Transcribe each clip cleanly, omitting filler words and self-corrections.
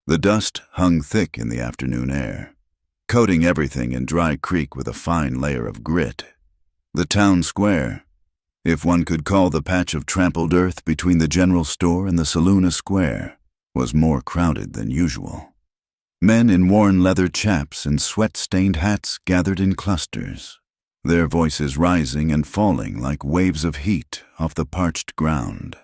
The dust hung thick in the afternoon air, coating everything in Dry Creek with a fine layer of grit. The town square, if one could call the patch of trampled earth between the general store and the saloon a square, was more crowded than usual. Men in worn leather chaps and sweat-stained hats gathered in clusters, their voices rising and falling like waves of heat off the parched ground.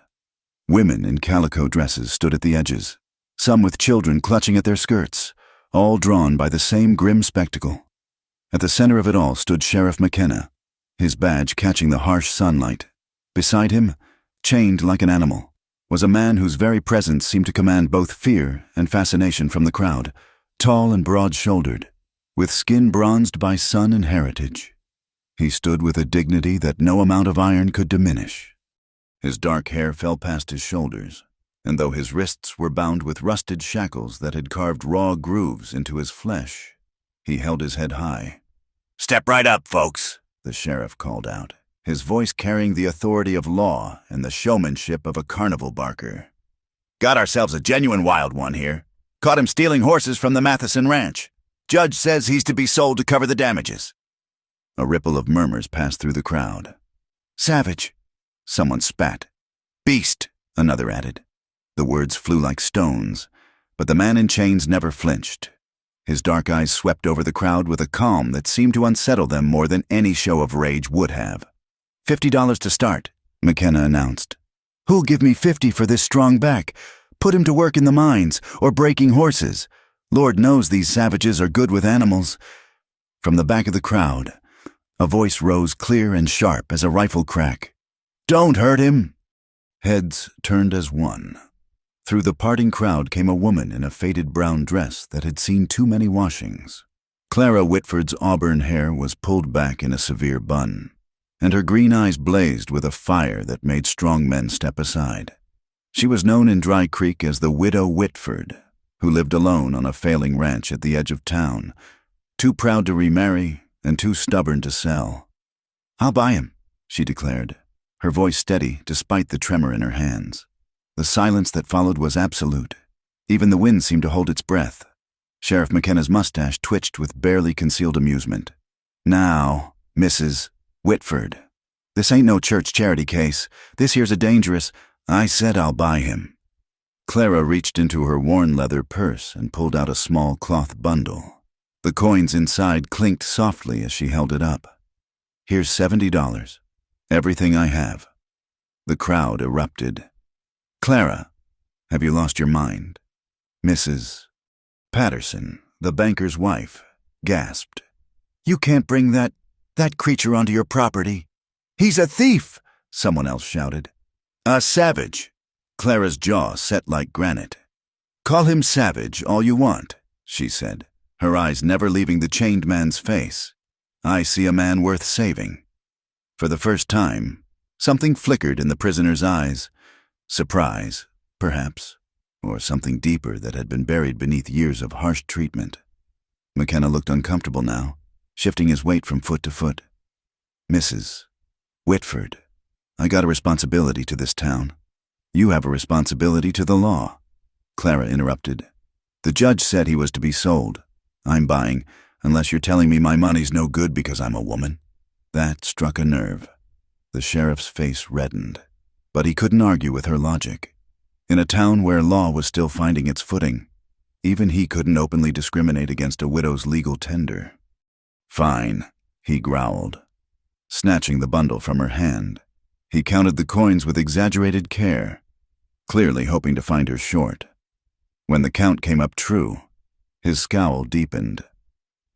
Women in calico dresses stood at the edges, some with children clutching at their skirts, all drawn by the same grim spectacle. At the center of it all stood Sheriff McKenna, his badge catching the harsh sunlight. Beside him, chained like an animal, was a man whose very presence seemed to command both fear and fascination from the crowd, tall and broad-shouldered, with skin bronzed by sun and heritage. He stood with a dignity that no amount of iron could diminish. His dark hair fell past his shoulders, and though his wrists were bound with rusted shackles that had carved raw grooves into his flesh, he held his head high. "Step right up, folks," the sheriff called out, his voice carrying the authority of law and the showmanship of a carnival barker. "Got ourselves a genuine wild one here. Caught him stealing horses from the Matheson Ranch. Judge says he's to be sold to cover the damages." A ripple of murmurs passed through the crowd. "Savage," someone spat. "Beast," another added. The words flew like stones, but the man in chains never flinched. His dark eyes swept over the crowd with a calm that seemed to unsettle them more than any show of rage would have. $50 to start," McKenna announced. "Who'll give me 50 for this strong back? Put him to work in the mines or breaking horses. Lord knows these savages are good with animals." From the back of the crowd, a voice rose clear and sharp as a rifle crack. "Don't hurt him!" Heads turned as one. Through the parting crowd came a woman in a faded brown dress that had seen too many washings. Clara Whitford's auburn hair was pulled back in a severe bun, and her green eyes blazed with a fire that made strong men step aside. She was known in Dry Creek as the Widow Whitford, who lived alone on a failing ranch at the edge of town, too proud to remarry and too stubborn to sell. "I'll buy him," she declared, her voice steady despite the tremor in her hands. The silence that followed was absolute. Even the wind seemed to hold its breath. Sheriff McKenna's mustache twitched with barely concealed amusement. "Now, Mrs. Whitford, this ain't no church charity case. This here's a dangerous—" "I said I'll buy him." Clara reached into her worn leather purse and pulled out a small cloth bundle. The coins inside clinked softly as she held it up. "Here's $70. Everything I have." The crowd erupted. "Clara, have you lost your mind?" Mrs. Patterson, the banker's wife, gasped. "You can't bring that creature onto your property." "He's a thief!" someone else shouted. "A savage." Clara's jaw set like granite. "Call him savage all you want," she said, her eyes never leaving the chained man's face. "I see a man worth saving." For the first time, something flickered in the prisoner's eyes. Surprise, perhaps, or something deeper that had been buried beneath years of harsh treatment. McKenna looked uncomfortable now, shifting his weight from foot to foot. "Mrs. Whitford, I got a responsibility to this town. You have a responsibility to the law." Clara interrupted. "The judge said he was to be sold. I'm buying, unless you're telling me my money's no good because I'm a woman." That struck a nerve. The sheriff's face reddened, but he couldn't argue with her logic. In a town where law was still finding its footing, even he couldn't openly discriminate against a widow's legal tender. "Fine," he growled. Snatching the bundle from her hand, he counted the coins with exaggerated care, clearly hoping to find her short. When the count came up true, his scowl deepened.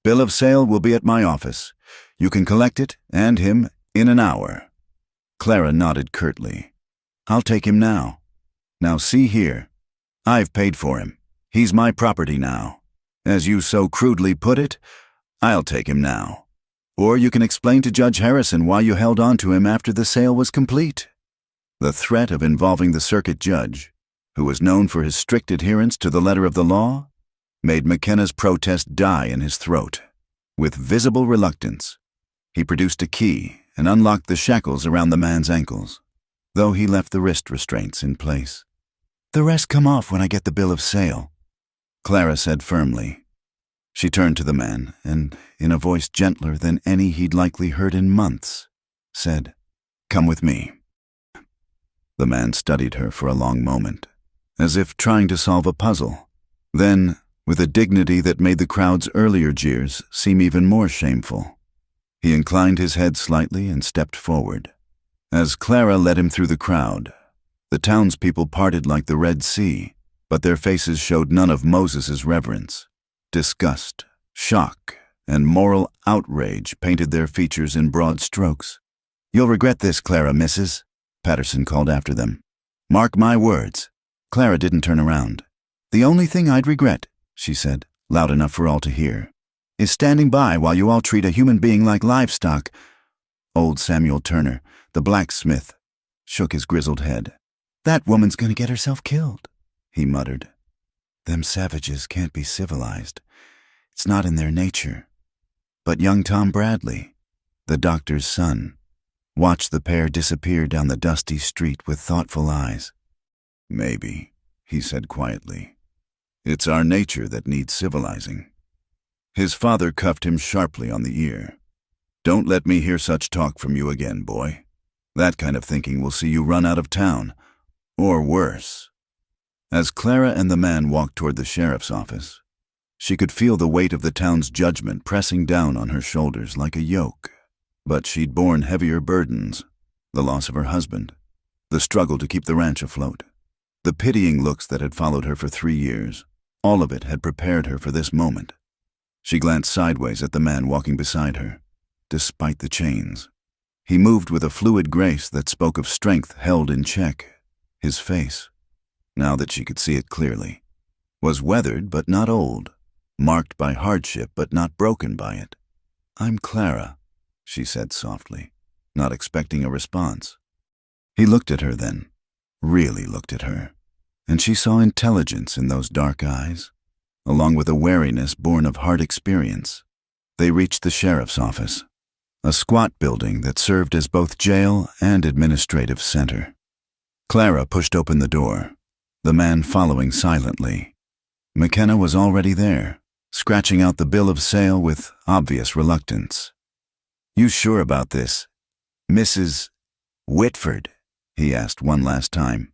"Bill of sale will be at my office. You can collect it, and him, in an hour." Clara nodded curtly. "I'll take him now. Now see here. I've paid for him. He's my property now. As you so crudely put it, I'll take him now. Or you can explain to Judge Harrison why you held on to him after the sale was complete." The threat of involving the circuit judge, who was known for his strict adherence to the letter of the law, made McKenna's protest die in his throat. With visible reluctance, he produced a key and unlocked the shackles around the man's ankles, though he left the wrist restraints in place. "The rest come off when I get the bill of sale." Clara said firmly. She turned to the man and, in a voice gentler than any he'd likely heard in months, said, "Come with me." The man studied her for a long moment, as if trying to solve a puzzle. Then, with a dignity that made the crowd's earlier jeers seem even more shameful, he inclined his head slightly and stepped forward. As Clara led him through the crowd, the townspeople parted like the Red Sea, but their faces showed none of Moses's reverence. Disgust, shock, and moral outrage painted their features in broad strokes. "You'll regret this, Clara, missus," Patterson called after them. "Mark my words." Clara didn't turn around. "The only thing I'd regret," she said, loud enough for all to hear, "is standing by while you all treat a human being like livestock." Old Samuel Turner, the blacksmith, shook his grizzled head. "That woman's gonna get herself killed," he muttered. "Them savages can't be civilized. It's not in their nature." But young Tom Bradley, the doctor's son, watched the pair disappear down the dusty street with thoughtful eyes. "Maybe," he said quietly. "It's our nature that needs civilizing." His father cuffed him sharply on the ear. "Don't let me hear such talk from you again, boy. That kind of thinking will see you run out of town, or worse." As Clara and the man walked toward the sheriff's office, she could feel the weight of the town's judgment pressing down on her shoulders like a yoke. But she'd borne heavier burdens: the loss of her husband, the struggle to keep the ranch afloat, the pitying looks that had followed her for 3 years. All of it had prepared her for this moment. She glanced sideways at the man walking beside her, despite the chains. He moved with a fluid grace that spoke of strength held in check. His face, now that she could see it clearly, was weathered but not old, marked by hardship but not broken by it. "I'm Clara," she said softly, not expecting a response. He looked at her then, really looked at her, and she saw intelligence in those dark eyes, along with a wariness born of hard experience. They reached the sheriff's office, a squat building that served as both jail and administrative center. Clara pushed open the door, the man following silently. McKenna was already there, scratching out the bill of sale with obvious reluctance. "You sure about this, Mrs. Whitford?" he asked one last time.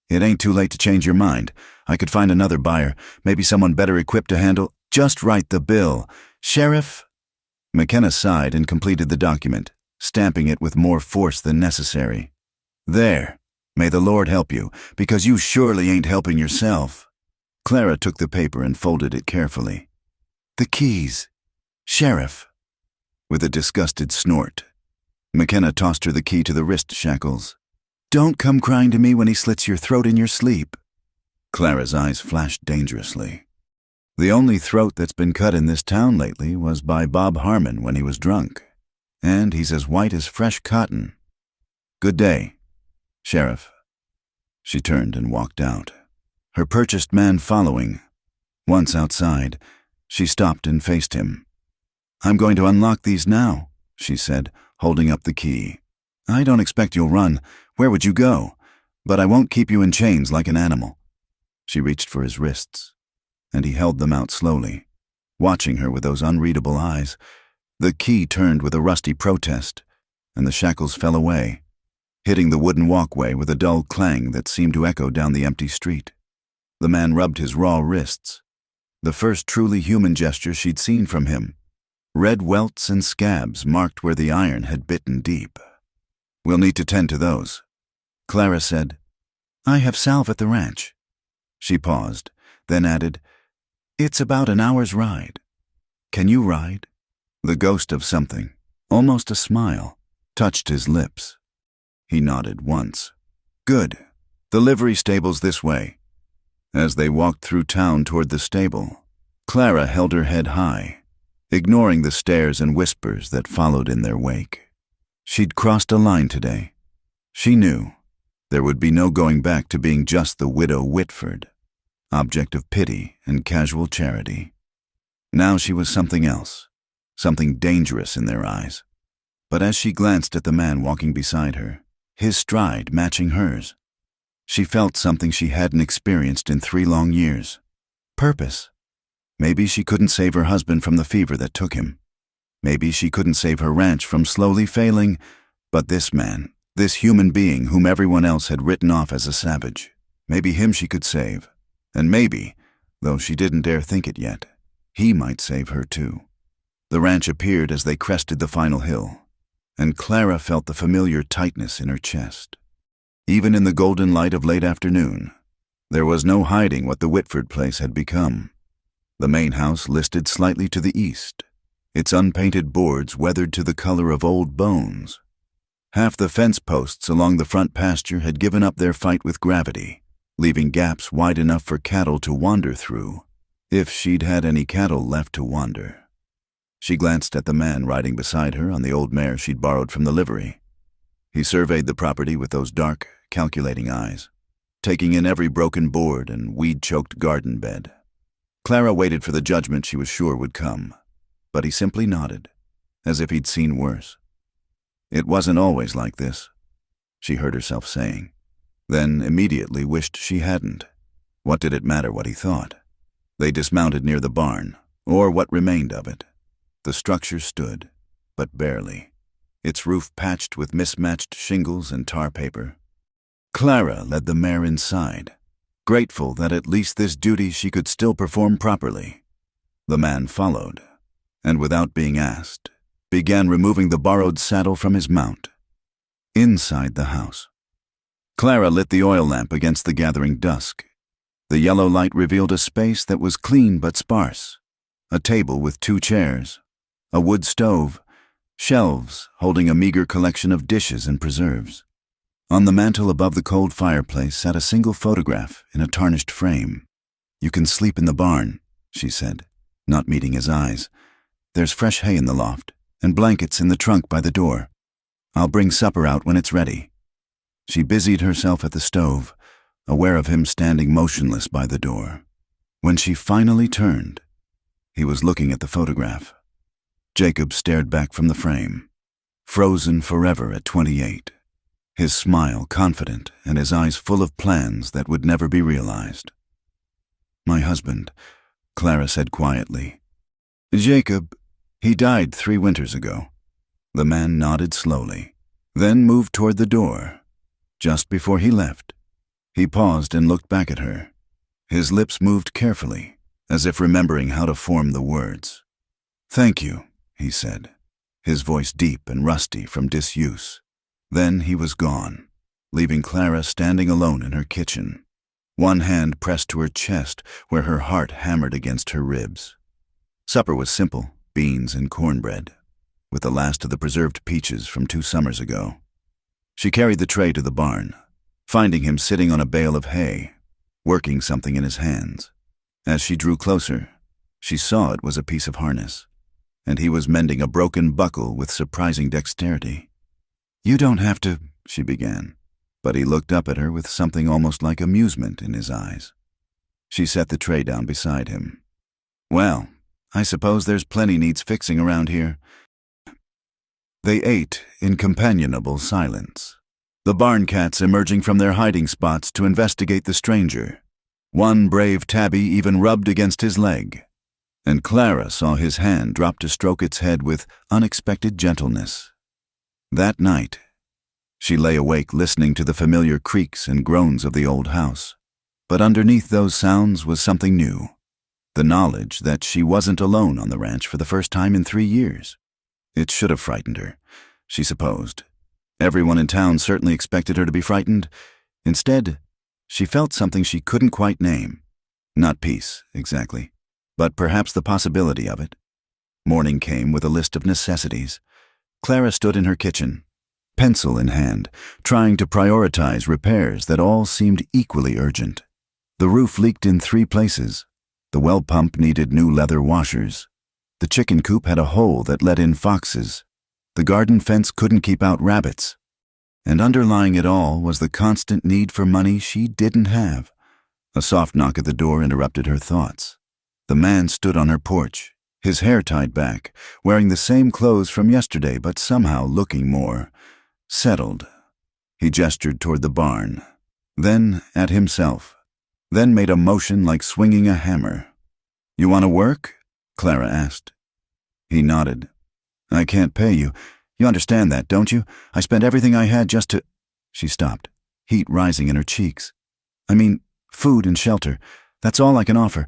"It ain't too late to change your mind. I could find another buyer, maybe someone better equipped to handle—" "Just write the bill, Sheriff." McKenna sighed and completed the document, stamping it with more force than necessary. "There. May the Lord help you, because you surely ain't helping yourself." Clara took the paper and folded it carefully. "The keys, Sheriff." With a disgusted snort, McKenna tossed her the key to the wrist shackles. "Don't come crying to me when he slits your throat in your sleep." Clara's eyes flashed dangerously. "The only throat that's been cut in this town lately was by Bob Harmon when he was drunk, and he's as white as fresh cotton. Good day, Sheriff." She turned and walked out, her purchased man following. Once outside, she stopped and faced him. "I'm going to unlock these now," she said, holding up the key. "I don't expect you'll run. Where would you go? But I won't keep you in chains like an animal." She reached for his wrists, and he held them out slowly, watching her with those unreadable eyes. The key turned with a rusty protest, and the shackles fell away, hitting the wooden walkway with a dull clang that seemed to echo down the empty street. The man rubbed his raw wrists, the first truly human gesture she'd seen from him. Red welts and scabs marked where the iron had bitten deep. "We'll need to tend to those," Clara said. "I have salve at the ranch." She paused, then added, "It's about an hour's ride. Can you ride?" The ghost of something, almost a smile, touched his lips. He nodded once. "Good. The livery stable's this way." As they walked through town toward the stable, Clara held her head high, ignoring the stares and whispers that followed in their wake. She'd crossed a line today. She knew there would be no going back to being just the widow Whitford, object of pity and casual charity. Now she was something else, something dangerous in their eyes. But as she glanced at the man walking beside her, his stride matching hers, she felt something she hadn't experienced in 3 long years. Purpose. Maybe she couldn't save her husband from the fever that took him. Maybe she couldn't save her ranch from slowly failing, but this man, this human being whom everyone else had written off as a savage, maybe him she could save. And maybe, though she didn't dare think it yet, he might save her too. The ranch appeared as they crested the final hill, and Clara felt the familiar tightness in her chest. Even in the golden light of late afternoon, there was no hiding what the Whitford place had become. The main house listed slightly to the east, its unpainted boards weathered to the color of old bones. Half the fence posts along the front pasture had given up their fight with gravity, leaving gaps wide enough for cattle to wander through, if she'd had any cattle left to wander. She glanced at the man riding beside her on the old mare she'd borrowed from the livery. He surveyed the property with those dark, calculating eyes, taking in every broken board and weed-choked garden bed. Clara waited for the judgment she was sure would come, but he simply nodded, as if he'd seen worse. It wasn't always like this, she heard herself saying, then immediately wished she hadn't. What did it matter what he thought? They dismounted near the barn, or what remained of it. The structure stood, but barely, its roof patched with mismatched shingles and tar paper. Clara led the mare inside, grateful that at least this duty she could still perform properly. The man followed, and without being asked, began removing the borrowed saddle from his mount. Inside the house, Clara lit the oil lamp against the gathering dusk. The yellow light revealed a space that was clean but sparse, a table with 2 chairs, a wood stove, shelves holding a meager collection of dishes and preserves. On the mantel above the cold fireplace sat a single photograph in a tarnished frame. "You can sleep in the barn," she said, not meeting his eyes. "There's fresh hay in the loft, and blankets in the trunk by the door. I'll bring supper out when it's ready." She busied herself at the stove, aware of him standing motionless by the door. When she finally turned, he was looking at the photograph. Jacob stared back from the frame, frozen forever at 28, his smile confident and his eyes full of plans that would never be realized. "My husband," Clara said quietly. "Jacob, he died 3 winters ago." The man nodded slowly, then moved toward the door. Just before he left, he paused and looked back at her. His lips moved carefully, as if remembering how to form the words. "Thank you," he said, his voice deep and rusty from disuse. Then he was gone, leaving Clara standing alone in her kitchen, one hand pressed to her chest where her heart hammered against her ribs. Supper was simple, beans and cornbread, with the last of the preserved peaches from 2 summers ago. She carried the tray to the barn, finding him sitting on a bale of hay, working something in his hands. As she drew closer, she saw it was a piece of harness, and he was mending a broken buckle with surprising dexterity. "You don't have to," she began, but he looked up at her with something almost like amusement in his eyes. She set the tray down beside him. "Well, I suppose there's plenty needs fixing around here." They ate in companionable silence, the barn cats emerging from their hiding spots to investigate the stranger. One brave tabby even rubbed against his leg, and Clara saw his hand drop to stroke its head with unexpected gentleness. That night, she lay awake listening to the familiar creaks and groans of the old house, but underneath those sounds was something new, the knowledge that she wasn't alone on the ranch for the first time in 3 years. It should have frightened her, she supposed. Everyone in town certainly expected her to be frightened. Instead, she felt something she couldn't quite name. Not peace, exactly, but perhaps the possibility of it. Morning came with a list of necessities. Clara stood in her kitchen, pencil in hand, trying to prioritize repairs that all seemed equally urgent. The roof leaked in 3 places. The well pump needed new leather washers. The chicken coop had a hole that let in foxes. The garden fence couldn't keep out rabbits. And underlying it all was the constant need for money she didn't have. A soft knock at the door interrupted her thoughts. The man stood on her porch, his hair tied back, wearing the same clothes from yesterday but somehow looking more settled. He gestured toward the barn, then at himself, then made a motion like swinging a hammer. You want to work? Clara asked. He nodded. I can't pay you. You understand that, don't you? I spent everything I had just to... She stopped, heat rising in her cheeks. I mean, food and shelter. That's all I can offer.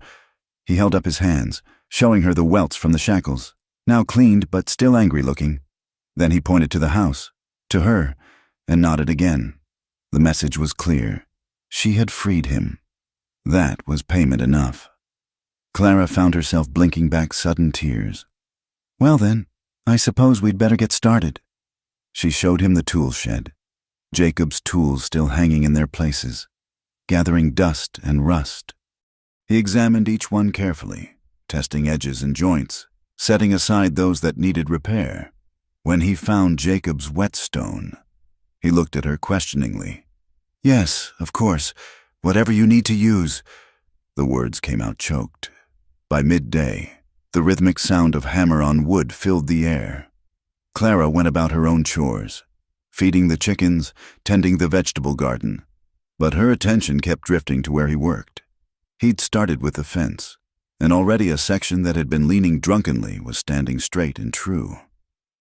He held up his hands, showing her the welts from the shackles, now cleaned but still angry-looking. Then he pointed to the house, to her, and nodded again. The message was clear. She had freed him. That was payment enough. Clara found herself blinking back sudden tears. Well then, I suppose we'd better get started. She showed him the tool shed, Jacob's tools still hanging in their places, gathering dust and rust. He examined each one carefully, testing edges and joints, setting aside those that needed repair. When he found Jacob's whetstone, he looked at her questioningly. Yes, of course, whatever you need to use. The words came out choked. By midday, the rhythmic sound of hammer on wood filled the air. Clara went about her own chores, feeding the chickens, tending the vegetable garden, but her attention kept drifting to where he worked. He'd started with the fence, and already a section that had been leaning drunkenly was standing straight and true.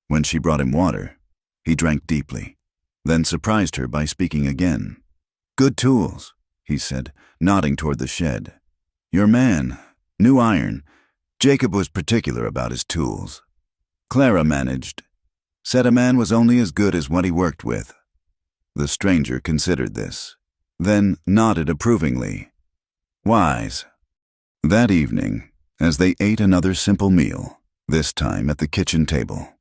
When she brought him water, he drank deeply, then surprised her by speaking again. Good tools, he said, nodding toward the shed. Your man, new iron. Jacob was particular about his tools. Clara managed. Said a man was only as good as what he worked with. The stranger considered this, then nodded approvingly. Wise. That evening, as they ate another simple meal, this time at the kitchen table,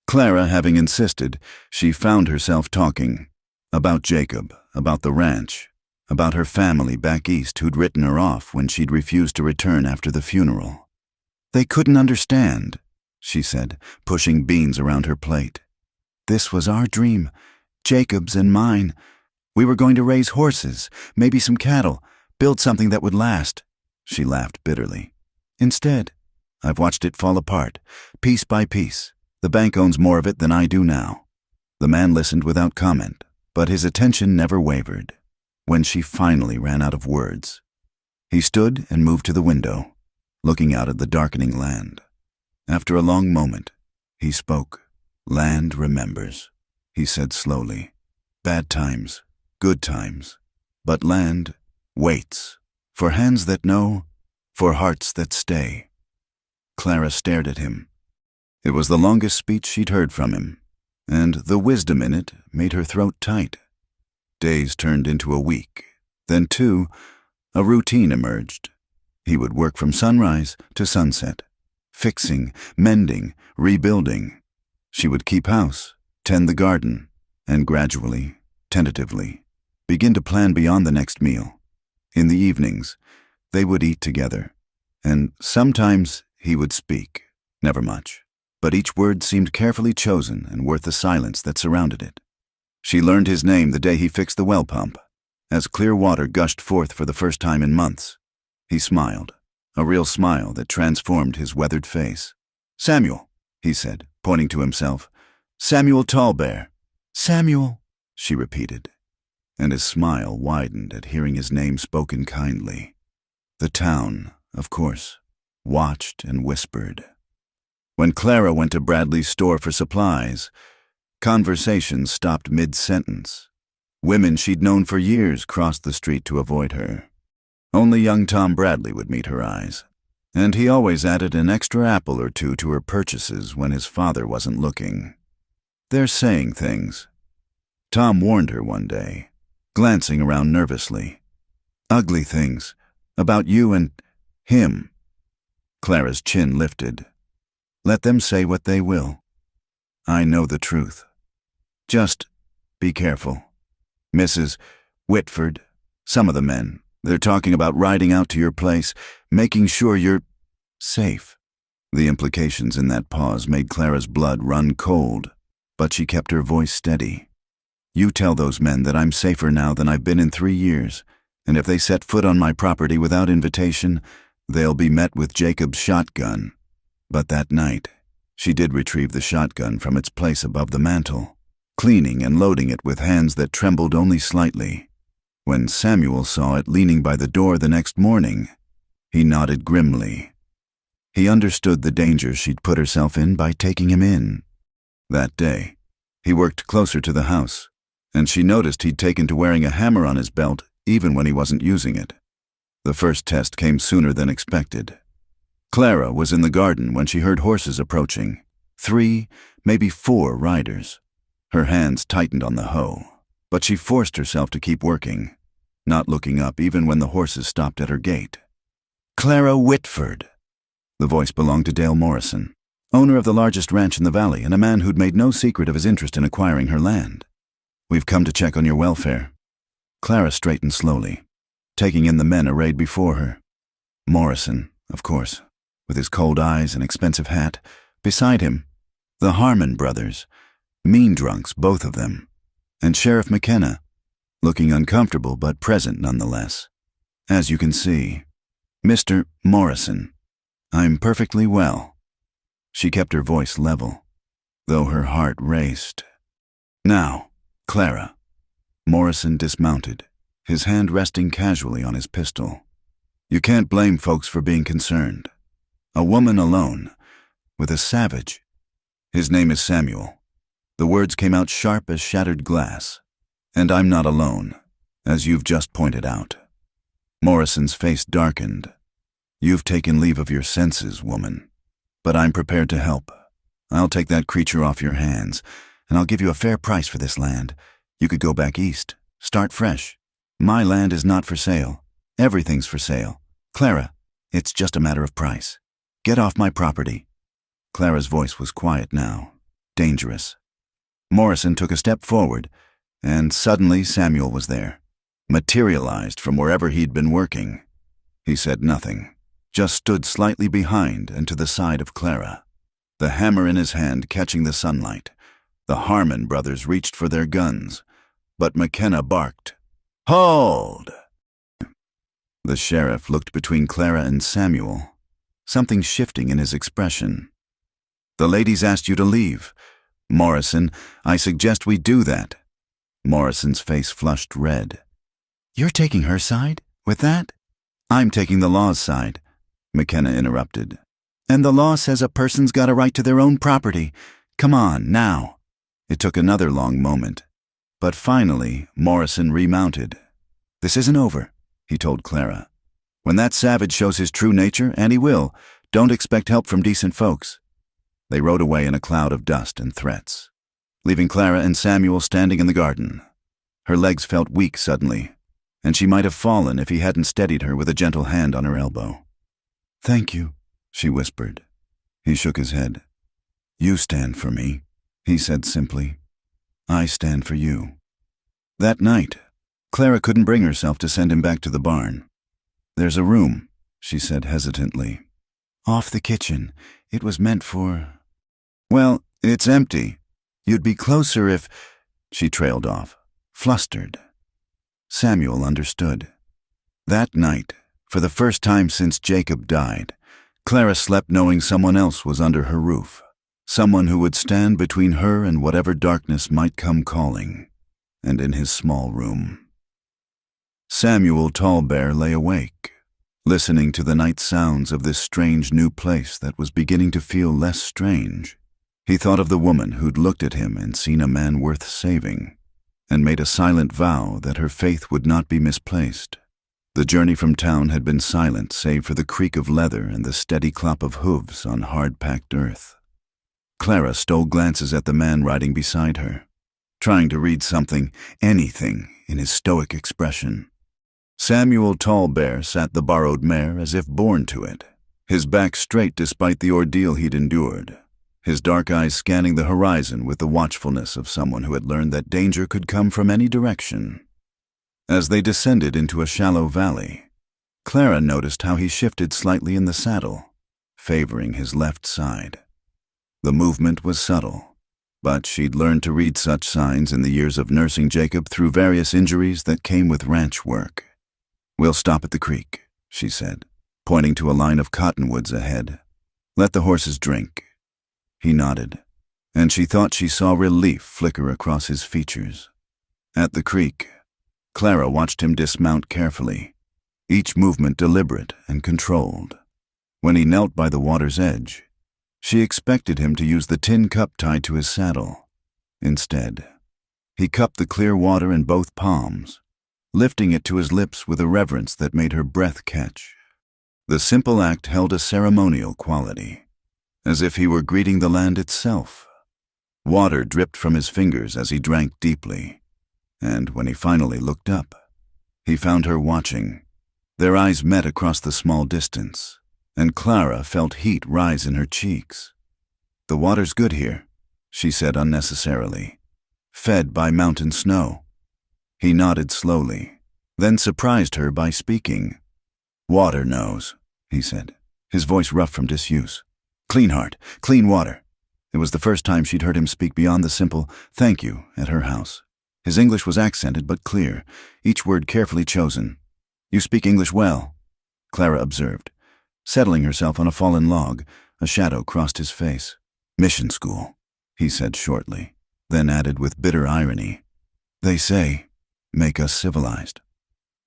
Clara having insisted, she found herself talking about Jacob, about the ranch, about her family back east who'd written her off when she'd refused to return after the funeral. They couldn't understand, she said, pushing beans around her plate. This was our dream, Jacob's and mine. We were going to raise horses, maybe some cattle, build something that would last. She laughed bitterly. Instead, I've watched it fall apart, piece by piece. The bank owns more of it than I do now. The man listened without comment, but his attention never wavered. When she finally ran out of words, he stood and moved to the window, looking out at the darkening land. After a long moment, he spoke. Land remembers, he said slowly. Bad times, good times, but land waits, for hands that know, for hearts that stay. Clara stared at him. It was the longest speech she'd heard from him, and the wisdom in it made her throat tight. Days turned into a week, then two. A routine emerged. He would work from sunrise to sunset, fixing, mending, rebuilding. She would keep house, tend the garden, and gradually, tentatively, begin to plan beyond the next meal. In the evenings, they would eat together, and sometimes he would speak, never much, but each word seemed carefully chosen and worth the silence that surrounded it. She learned his name the day he fixed the well pump, as clear water gushed forth for the first time in months. He smiled, a real smile that transformed his weathered face. Samuel, he said, pointing to himself. Samuel Tallbear. Samuel, she repeated, and his smile widened at hearing his name spoken kindly. The town, of course, watched and whispered. When Clara went to Bradley's store for supplies, conversations stopped mid-sentence. Women she'd known for years crossed the street to avoid her. Only young Tom Bradley would meet her eyes, and he always added an extra apple or two to her purchases when his father wasn't looking. They're saying things. Tom warned her one day, glancing around nervously. Ugly things, about you and him. Clara's chin lifted. Let them say what they will. I know the truth. Just be careful. Mrs. Whitford, some of the men, they're talking about riding out to your place, making sure you're safe. The implications in that pause made Clara's blood run cold, but she kept her voice steady. You tell those men that I'm safer now than I've been in 3 years, and if they set foot on my property without invitation, they'll be met with Jacob's shotgun. But that night, she did retrieve the shotgun from its place above the mantel, cleaning and loading it with hands that trembled only slightly. When Samuel saw it leaning by the door the next morning, he nodded grimly. He understood the danger she'd put herself in by taking him in. That day, he worked closer to the house, and she noticed he'd taken to wearing a hammer on his belt even when he wasn't using it. The first test came sooner than expected. Clara was in the garden when she heard horses approaching. 3, maybe 4 riders. Her hands tightened on the hoe, but she forced herself to keep working, not looking up even when the horses stopped at her gate. Clara Whitford. The voice belonged to Dale Morrison, owner of the largest ranch in the valley and a man who'd made no secret of his interest in acquiring her land. "We've come to check on your welfare." Clara straightened slowly, taking in the men arrayed before her. Morrison, of course, with his cold eyes and expensive hat. Beside him, the Harmon brothers, mean drunks, both of them, and Sheriff McKenna, looking uncomfortable but present nonetheless. "As you can see, Mr. Morrison, I'm perfectly well." She kept her voice level, though her heart raced. "Now, Clara." Morrison dismounted, his hand resting casually on his pistol. "You can't blame folks for being concerned. A woman alone, with a savage. His name is Samuel." The words came out sharp as shattered glass. "And I'm not alone, as you've just pointed out." Morrison's face darkened. "You've taken leave of your senses, woman. But I'm prepared to help. I'll take that creature off your hands, and I'll give you a fair price for this land. You could go back east, start fresh. My land is not for sale. Everything's for sale. Clara, it's just a matter of price. Get off my property." Clara's voice was quiet now, dangerous. Morrison took a step forward, and suddenly Samuel was there, materialized from wherever he'd been working. He said nothing, just stood slightly behind and to the side of Clara, the hammer in his hand catching the sunlight. The Harmon brothers reached for their guns, but McKenna barked, "Hold!" The sheriff looked between Clara and Samuel, something shifting in his expression. "The ladies asked you to leave. Morrison, I suggest we do that." Morrison's face flushed red. "You're taking her side? With that?" "I'm taking the law's side," McKenna interrupted. "And the law says a person's got a right to their own property. Come on, now." It took another long moment, but finally Morrison remounted. "This isn't over," he told Clara. "When that savage shows his true nature, and he will, don't expect help from decent folks." They rode away in a cloud of dust and threats, leaving Clara and Samuel standing in the garden. Her legs felt weak suddenly, and she might have fallen if he hadn't steadied her with a gentle hand on her elbow. "Thank you," she whispered. He shook his head. "You stand for me," he said simply. "I stand for you." That night, Clara couldn't bring herself to send him back to the barn. "There's a room," she said hesitantly. "Off the kitchen. It was meant for—" "Well, it's empty. You'd be closer if—" She trailed off, flustered. Samuel understood. That night, for the first time since Jacob died, Clara slept knowing someone else was under her roof, someone who would stand between her and whatever darkness might come calling, and in his small room. Samuel Tallbear lay awake, listening to the night sounds of this strange new place that was beginning to feel less strange. He thought of the woman who'd looked at him and seen a man worth saving, and made a silent vow that her faith would not be misplaced. The journey from town had been silent save for the creak of leather and the steady clop of hooves on hard-packed earth. Clara stole glances at the man riding beside her, trying to read something, anything, in his stoic expression. Samuel Tallbear sat the borrowed mare as if born to it, his back straight despite the ordeal he'd endured, his dark eyes scanning the horizon with the watchfulness of someone who had learned that danger could come from any direction. As they descended into a shallow valley, Clara noticed how he shifted slightly in the saddle, favoring his left side. The movement was subtle, but she'd learned to read such signs in the years of nursing Jacob through various injuries that came with ranch work. "We'll stop at the creek," she said, pointing to a line of cottonwoods ahead. "Let the horses drink." He nodded, and she thought she saw relief flicker across his features. At the creek, Clara watched him dismount carefully, each movement deliberate and controlled. When he knelt by the water's edge, she expected him to use the tin cup tied to his saddle. Instead, he cupped the clear water in both palms, lifting it to his lips with a reverence that made her breath catch. The simple act held a ceremonial quality, as if he were greeting the land itself. Water dripped from his fingers as he drank deeply, and when he finally looked up, he found her watching. Their eyes met across the small distance, and Clara felt heat rise in her cheeks. "The water's good here," she said unnecessarily. "Fed by mountain snow." He nodded slowly, then surprised her by speaking. "Water knows," he said, his voice rough from disuse. "Clean heart, clean water." It was the first time she'd heard him speak beyond the simple "thank you" at her house. His English was accented but clear, each word carefully chosen. "You speak English well," Clara observed. Settling herself on a fallen log, a shadow crossed his face. "Mission school," he said shortly, then added with bitter irony, "They say, make us civilized."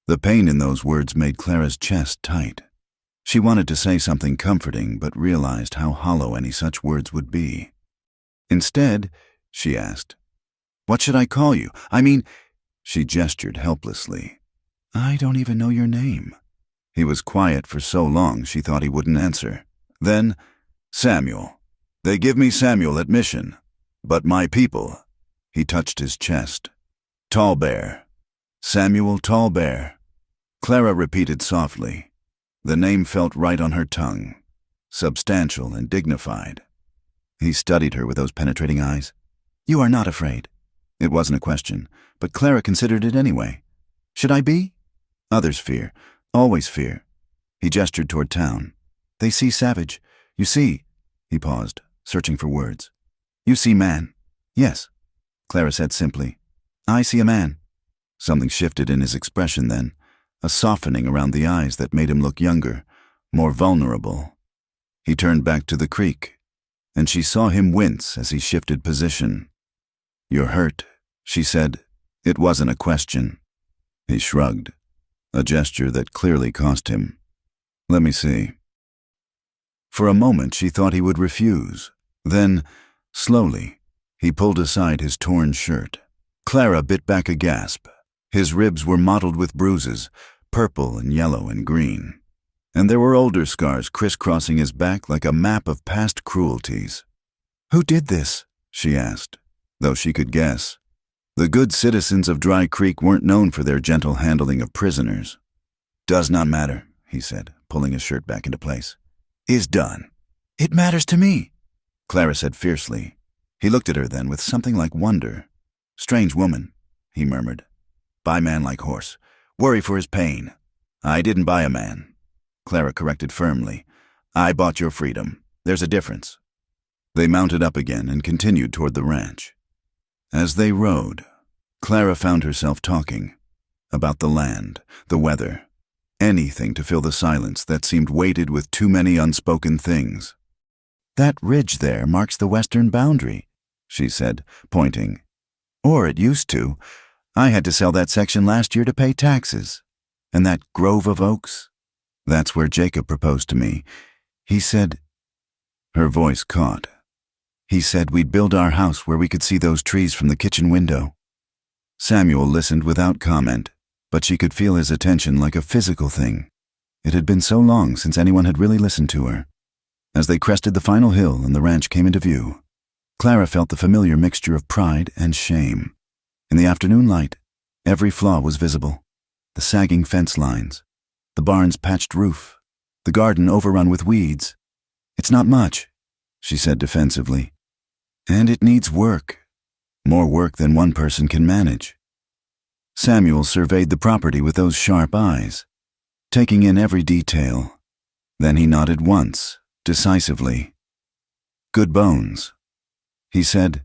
The pain in those words made Clara's chest tight. She wanted to say something comforting, but realized how hollow any such words would be. Instead, she asked, "What should I call you? I mean—" She gestured helplessly. "I don't even know your name." He was quiet for so long she thought he wouldn't answer. Then, "Samuel. They give me Samuel at mission. But my people—" He touched his chest. "Tall Bear. Samuel Tall Bear." Clara repeated softly. The name felt right on her tongue, substantial and dignified. He studied her with those penetrating eyes. "You are not afraid." It wasn't a question, but Clara considered it anyway. "Should I be?" "Others fear. Always fear." He gestured toward town. "They see savage. You see—" He paused, searching for words. "You see man." "Yes," Clara said simply. "I see a man." Something shifted in his expression then, a softening around the eyes that made him look younger, more vulnerable. He turned back to the creek, and she saw him wince as he shifted position. "You're hurt," she said. It wasn't a question. He shrugged, a gesture that clearly cost him. "Let me see." For a moment she thought he would refuse. Then, slowly, he pulled aside his torn shirt. Clara bit back a gasp. His ribs were mottled with bruises, purple and yellow and green. And there were older scars crisscrossing his back like a map of past cruelties. "Who did this?" she asked, though she could guess. The good citizens of Dry Creek weren't known for their gentle handling of prisoners. "Does not matter," he said, pulling his shirt back into place. "Is done." "It matters to me," Clara said fiercely. He looked at her then with something like wonder. "Strange woman," he murmured. "Buy man like horse. Worry for his pain." "I didn't buy a man," Clara corrected firmly. "I bought your freedom. There's a difference." They mounted up again and continued toward the ranch. As they rode, Clara found herself talking about the land, the weather, anything to fill the silence that seemed weighted with too many unspoken things. "That ridge there marks the western boundary," she said, pointing. "Or it used to. I had to sell that section last year to pay taxes. And that grove of oaks? That's where Jacob proposed to me. He said—" Her voice caught. "He said we'd build our house where we could see those trees from the kitchen window." Samuel listened without comment, but she could feel his attention like a physical thing. It had been so long since anyone had really listened to her. As they crested the final hill and the ranch came into view, Clara felt the familiar mixture of pride and shame. In the afternoon light, every flaw was visible. The sagging fence lines, the barn's patched roof, the garden overrun with weeds. "It's not much," she said defensively. "And it needs work. More work than one person can manage." Samuel surveyed the property with those sharp eyes, taking in every detail. Then he nodded once, decisively. "Good bones," he said.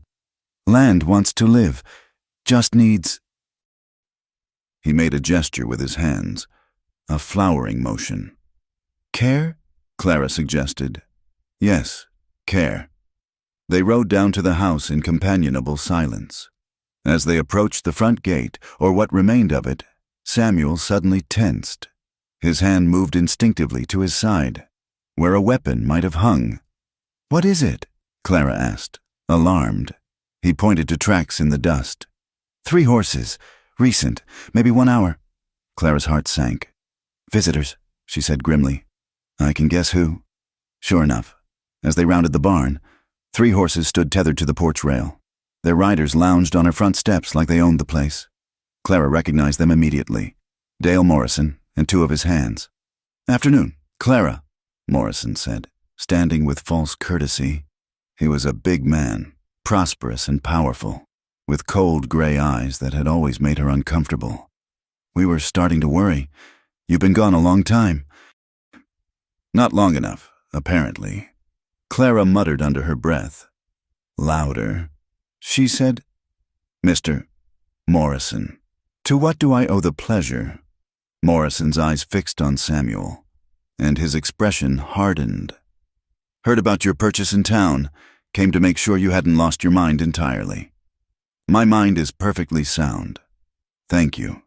"Land wants to live. Just needs—" He made a gesture with his hands, a flowering motion. "Care?" Clara suggested. "Yes, care." They rode down to the house in companionable silence. As they approached the front gate, or what remained of it, Samuel suddenly tensed. His hand moved instinctively to his side. where a weapon might have hung. "What is it?" Clara asked, alarmed. He pointed to tracks in the dust. "3 horses. Recent. Maybe 1 hour." Clara's heart sank. "Visitors," she said grimly. "I can guess who." Sure enough, as they rounded the barn, 3 horses stood tethered to the porch rail. Their riders lounged on her front steps like they owned the place. Clara recognized them immediately. Dale Morrison and 2 of his hands. "Afternoon, Clara," Morrison said, standing with false courtesy. He was a big man, prosperous and powerful, with cold gray eyes that had always made her uncomfortable. "We were starting to worry. You've been gone a long time." "Not long enough, apparently." Clara muttered under her breath. Louder, she said, "Mr. Morrison, to what do I owe the pleasure?" Morrison's eyes fixed on Samuel, and his expression hardened. "Heard about your purchase in town. Came to make sure you hadn't lost your mind entirely." "My mind is perfectly sound. Thank you."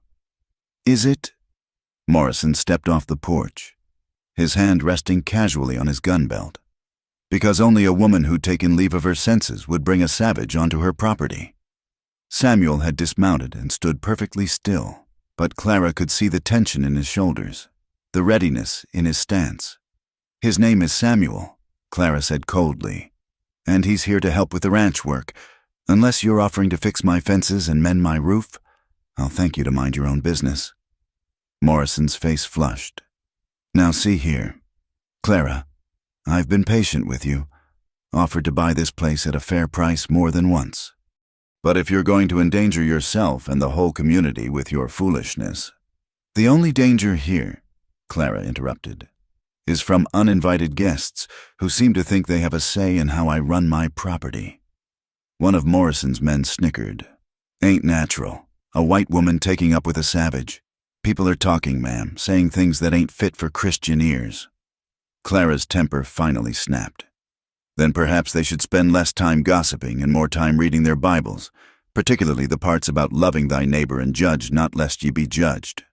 "Is it?" Morrison stepped off the porch, his hand resting casually on his gun belt. "Because only a woman who'd taken leave of her senses would bring a savage onto her property." Samuel had dismounted and stood perfectly still, but Clara could see the tension in his shoulders, the readiness in his stance. "His name is Samuel," Clara said coldly, "and he's here to help with the ranch work. Unless you're offering to fix my fences and mend my roof, I'll thank you to mind your own business." Morrison's face flushed. "Now see here, Clara, I've been patient with you, offered to buy this place at a fair price more than once. But if you're going to endanger yourself and the whole community with your foolishness—" "The only danger here," Clara interrupted, "is from uninvited guests who seem to think they have a say in how I run my property." One of Morrison's men snickered. "Ain't natural. A white woman taking up with a savage. People are talking, ma'am, saying things that ain't fit for Christian ears." Clara's temper finally snapped. Then perhaps they should spend less time gossiping and more time reading their Bibles, particularly the parts about loving thy neighbor and judge not lest ye be judged.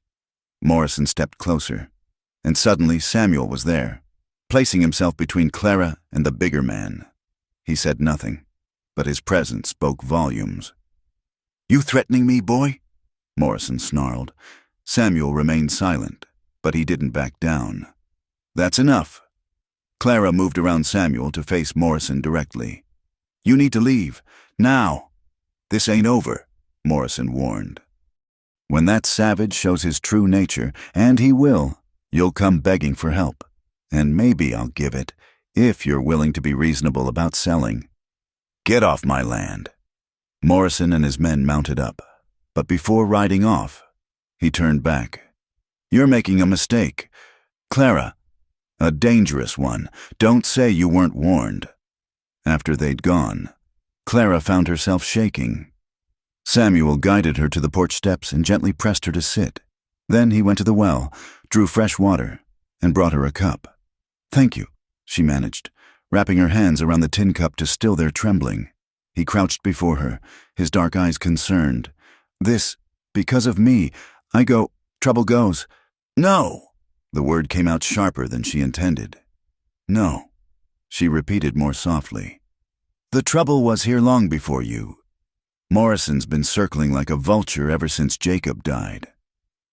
Morrison stepped closer, and suddenly Samuel was there, placing himself between Clara and the bigger man. He said nothing, but his presence spoke volumes. "You threatening me, boy?" Morrison snarled. Samuel remained silent, but he didn't back down. "That's enough." Clara moved around Samuel to face Morrison directly. "You need to leave, now. This ain't over," Morrison warned. "When that savage shows his true nature, and he will, you'll come begging for help. And maybe I'll give it, if you're willing to be reasonable about selling. Get off my land." Morrison and his men mounted up, but before riding off, he turned back. "You're making a mistake, Clara. A dangerous one. Don't say you weren't warned." After they'd gone, Clara found herself shaking. Samuel guided her to the porch steps and gently pressed her to sit. Then he went to the well, drew fresh water, and brought her a cup. "Thank you," she managed, wrapping her hands around the tin cup to still their trembling. He crouched before her, his dark eyes concerned. "This, because of me, trouble goes." "No!" The word came out sharper than she intended. "No," she repeated more softly. "The trouble was here long before you. Morrison's been circling like a vulture ever since Jacob died.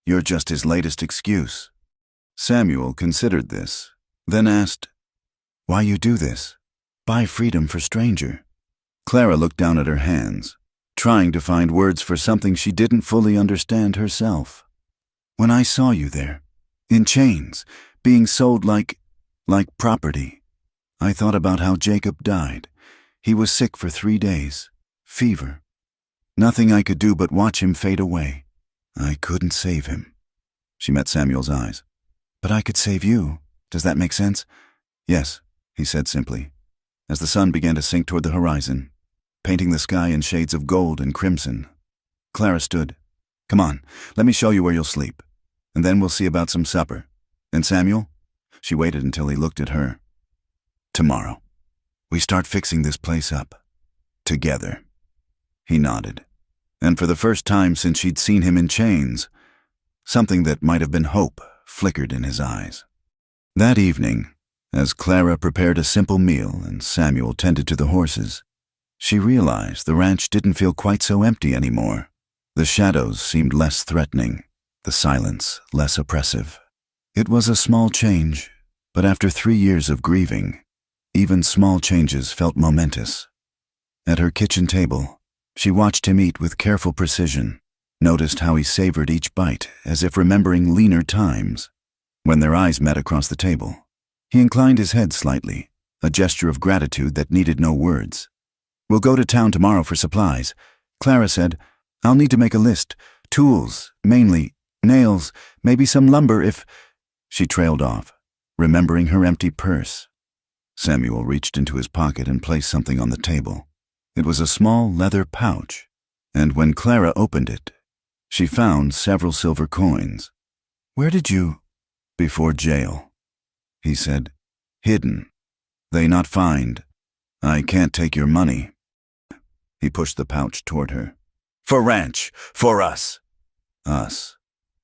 You're just his latest excuse." Samuel considered this, then asked, "Why you do this? Buy freedom for stranger?" Clara looked down at her hands, trying to find words for something she didn't fully understand herself. "When I saw you there, in chains, being sold like property, I thought about how Jacob died. He was sick for 3 days, fever. Nothing I could do but watch him fade away. I couldn't save him." She met Samuel's eyes. "But I could save you. Does that make sense?" "Yes," he said simply, as the sun began to sink toward the horizon, painting the sky in shades of gold and crimson. Clara stood. "Come on, let me show you where you'll sleep, and then we'll see about some supper. And Samuel?" She waited until he looked at her. "Tomorrow, we start fixing this place up. Together." He nodded, and for the first time since she'd seen him in chains, something that might have been hope flickered in his eyes. That evening, As Clara prepared a simple meal and Samuel tended to the horses, she realized the ranch didn't feel quite so empty anymore. The shadows seemed less threatening, the silence less oppressive. It was a small change, but after 3 years of grieving, even small changes felt momentous. At her kitchen table, she watched him eat with careful precision, noticed how he savored each bite as if remembering leaner times. When their eyes met across the table, he inclined his head slightly, a gesture of gratitude that needed no words. "We'll go to town tomorrow for supplies," Clara said. "I'll need to make a list. Tools, mainly, nails, maybe some lumber if—" She trailed off, remembering her empty purse. Samuel reached into his pocket and placed something on the table. It was a small leather pouch, and when Clara opened it, she found several silver coins. "Where did you—" "Before jail," he said. "Hidden. They not find. I can't take your money." He pushed the pouch toward her. "For ranch. For us." Us.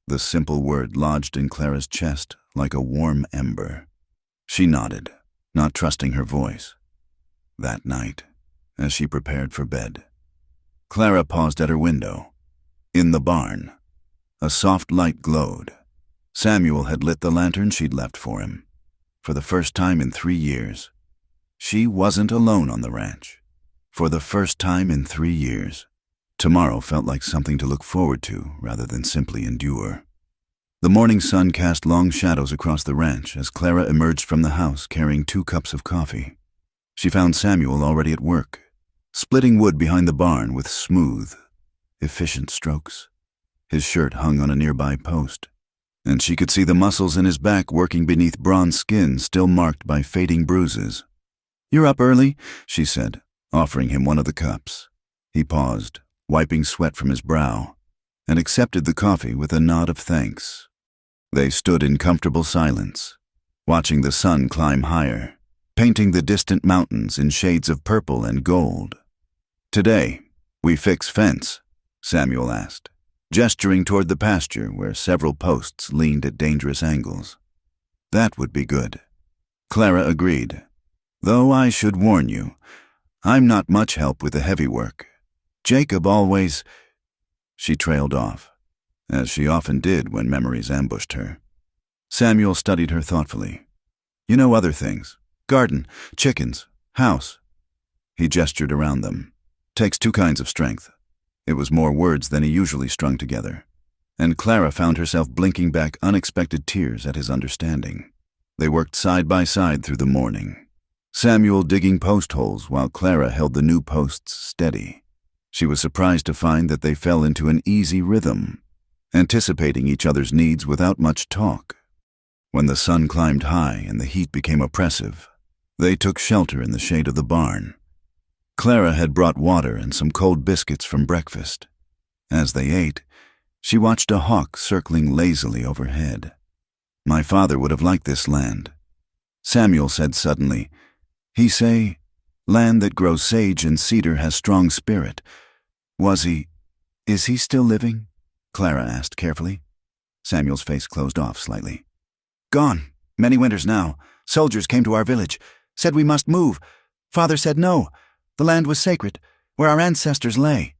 The simple word lodged in Clara's chest like a warm ember. She nodded, not trusting her voice. That night, as she prepared for bed, Clara paused at her window. In the barn, a soft light glowed. Samuel had lit the lantern she'd left for him. For the first time in 3 years, she wasn't alone on the ranch. For the first time in 3 years, tomorrow felt like something to look forward to rather than simply endure. The morning sun cast long shadows across the ranch as Clara emerged from the house carrying 2 cups of coffee. She found Samuel already at work, splitting wood behind the barn with smooth, efficient strokes. His shirt hung on a nearby post, and she could see the muscles in his back working beneath bronze skin still marked by fading bruises. "You're up early," she said, offering him one of the cups. He paused, wiping sweat from his brow, and accepted the coffee with a nod of thanks. They stood in comfortable silence, watching the sun climb higher, painting the distant mountains in shades of purple and gold. "Today, we fix fence?" Samuel asked, gesturing toward the pasture where several posts leaned at dangerous angles. "That would be good," Clara agreed. "Though I should warn you, I'm not much help with the heavy work. Jacob always—" She trailed off, as she often did when memories ambushed her. Samuel studied her thoughtfully. "You know other things. Garden, chickens, house." He gestured around them. "Takes 2 kinds of strength." It was more words than he usually strung together, and Clara found herself blinking back unexpected tears at his understanding. They worked side by side through the morning, Samuel digging post holes while Clara held the new posts steady. She was surprised to find that they fell into an easy rhythm, anticipating each other's needs without much talk. When the sun climbed high and the heat became oppressive, they took shelter in the shade of the barn. Clara had brought water and some cold biscuits from breakfast. As they ate, she watched a hawk circling lazily overhead. "My father would have liked this land," Samuel said suddenly. "He say, land that grows sage and cedar has strong spirit. Is he still living?" Clara asked carefully. Samuel's face closed off slightly. "Gone. Many winters now. Soldiers came to our village. Said we must move. Father said no. The land was sacred, where our ancestors lay."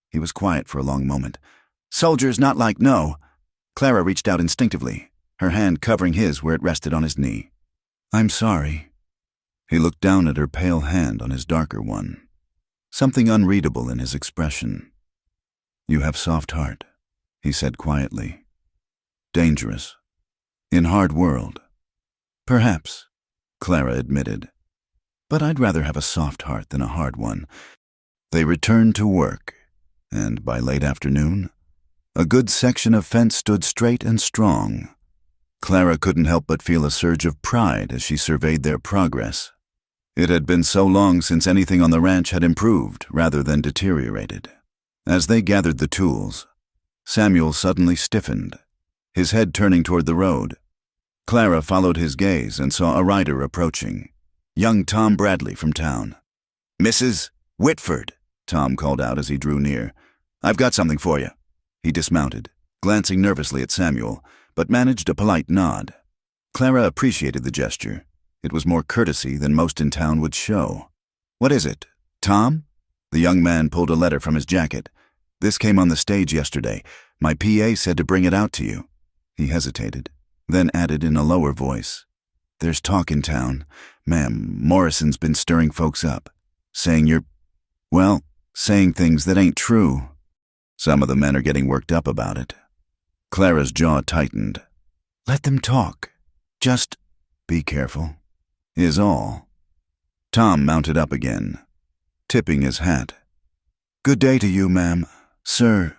He was quiet for a long moment. "Soldiers not like no." Clara reached out instinctively, her hand covering his where it rested on his knee. "I'm sorry." He looked down at her pale hand on his darker one, something unreadable in his expression. "You have soft heart," he said quietly. "Dangerous. In hard world." "Perhaps," Clara admitted. "But I'd rather have a soft heart than a hard one." They returned to work, and by late afternoon, a good section of fence stood straight and strong. Clara couldn't help but feel a surge of pride as she surveyed their progress. It had been so long since anything on the ranch had improved rather than deteriorated. As they gathered the tools, Samuel suddenly stiffened, his head turning toward the road. Clara followed his gaze and saw a rider approaching, young Tom Bradley from town. "Mrs. Whitford," Tom called out as he drew near. "I've got something for you." He dismounted, glancing nervously at Samuel, but managed a polite nod. Clara appreciated the gesture. It was more courtesy than most in town would show. "What is it, Tom?" The young man pulled a letter from his jacket. "This came on the stage yesterday. My PA said to bring it out to you." He hesitated, then added in a lower voice, "There's talk in town. Ma'am, Morrison's been stirring folks up, saying saying things that ain't true. Some of the men are getting worked up about it." Clara's jaw tightened. "Let them talk. Just be careful, is all." Tom mounted up again, tipping his hat. "Good day to you, ma'am, sir."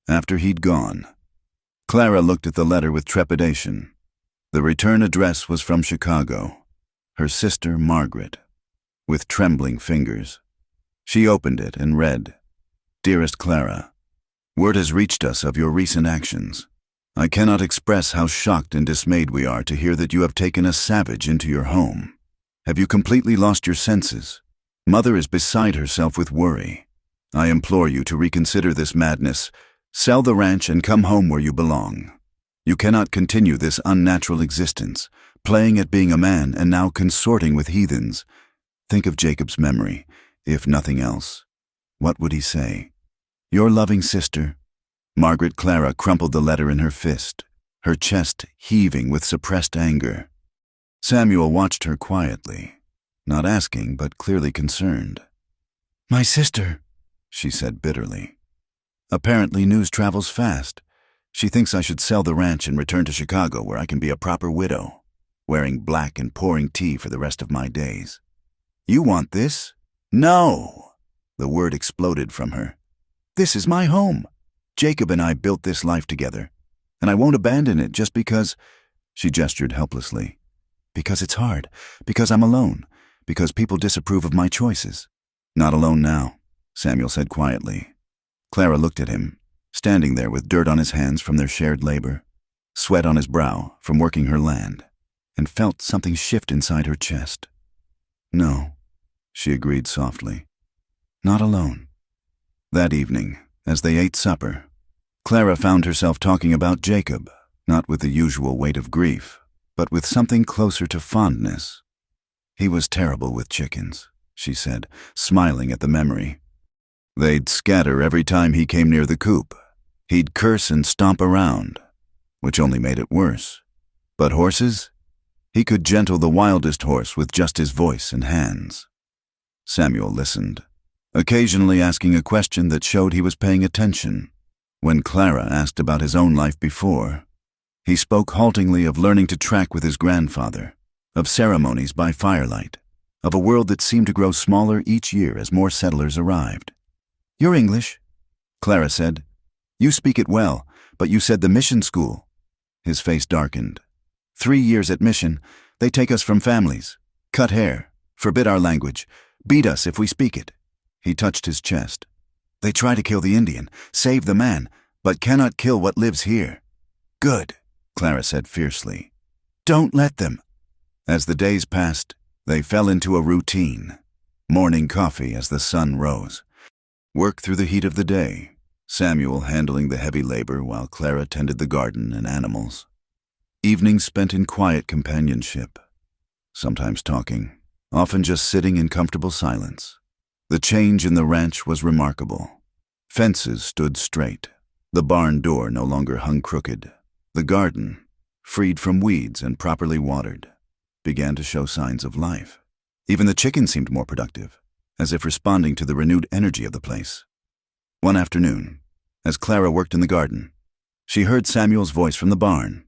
After he'd gone, Clara looked at the letter with trepidation. The return address was from Chicago, her sister Margaret. With trembling fingers, she opened it and read, "Dearest Clara, word has reached us of your recent actions. I cannot express how shocked and dismayed we are to hear that you have taken a savage into your home. Have you completely lost your senses? Mother is beside herself with worry. I implore you to reconsider this madness. Sell the ranch and come home where you belong. You cannot continue this unnatural existence, playing at being a man and now consorting with heathens. Think of Jacob's memory, if nothing else. What would he say? Your loving sister." Margaret Clara crumpled the letter in her fist, her chest heaving with suppressed anger. Samuel watched her quietly, not asking but clearly concerned. "My sister," she said bitterly. "Apparently news travels fast. She thinks I should sell the ranch and return to Chicago where I can be a proper widow, wearing black and pouring tea for the rest of my days. You want this?" "No!" The word exploded from her. "This is my home. Jacob and I built this life together, and I won't abandon it just because—" She gestured helplessly. "Because it's hard, because I'm alone, because people disapprove of my choices." "Not alone now," Samuel said quietly. Clara looked at him, standing there with dirt on his hands from their shared labor, sweat on his brow from working her land, and felt something shift inside her chest. "No," she agreed softly. "Not alone." That evening, as they ate supper, Clara found herself talking about Jacob, not with the usual weight of grief, but with something closer to fondness. "He was terrible with chickens," she said, smiling at the memory. "They'd scatter every time he came near the coop. He'd curse and stomp around, which only made it worse. But horses? He could gentle the wildest horse with just his voice and hands." Samuel listened, occasionally asking a question that showed he was paying attention. When Clara asked about his own life before, he spoke haltingly of learning to track with his grandfather, of ceremonies by firelight, of a world that seemed to grow smaller each year as more settlers arrived. "You're English," Clara said. "You speak it well, but you said the mission school." His face darkened. 3 years at mission, they take us from families, cut hair, forbid our language, beat us if we speak it." He touched his chest. "They try to kill the Indian, save the man, but cannot kill what lives here." "Good," Clara said fiercely. "Don't let them." As the days passed, they fell into a routine. Morning coffee as the sun rose. Work through the heat of the day, Samuel handling the heavy labor while Clara tended the garden and animals. Evenings spent in quiet companionship, sometimes talking, often just sitting in comfortable silence. The change in the ranch was remarkable. Fences stood straight. The barn door no longer hung crooked. The garden, freed from weeds and properly watered, began to show signs of life. Even the chickens seemed more productive, as if responding to the renewed energy of the place. One afternoon, as Clara worked in the garden, she heard Samuel's voice from the barn,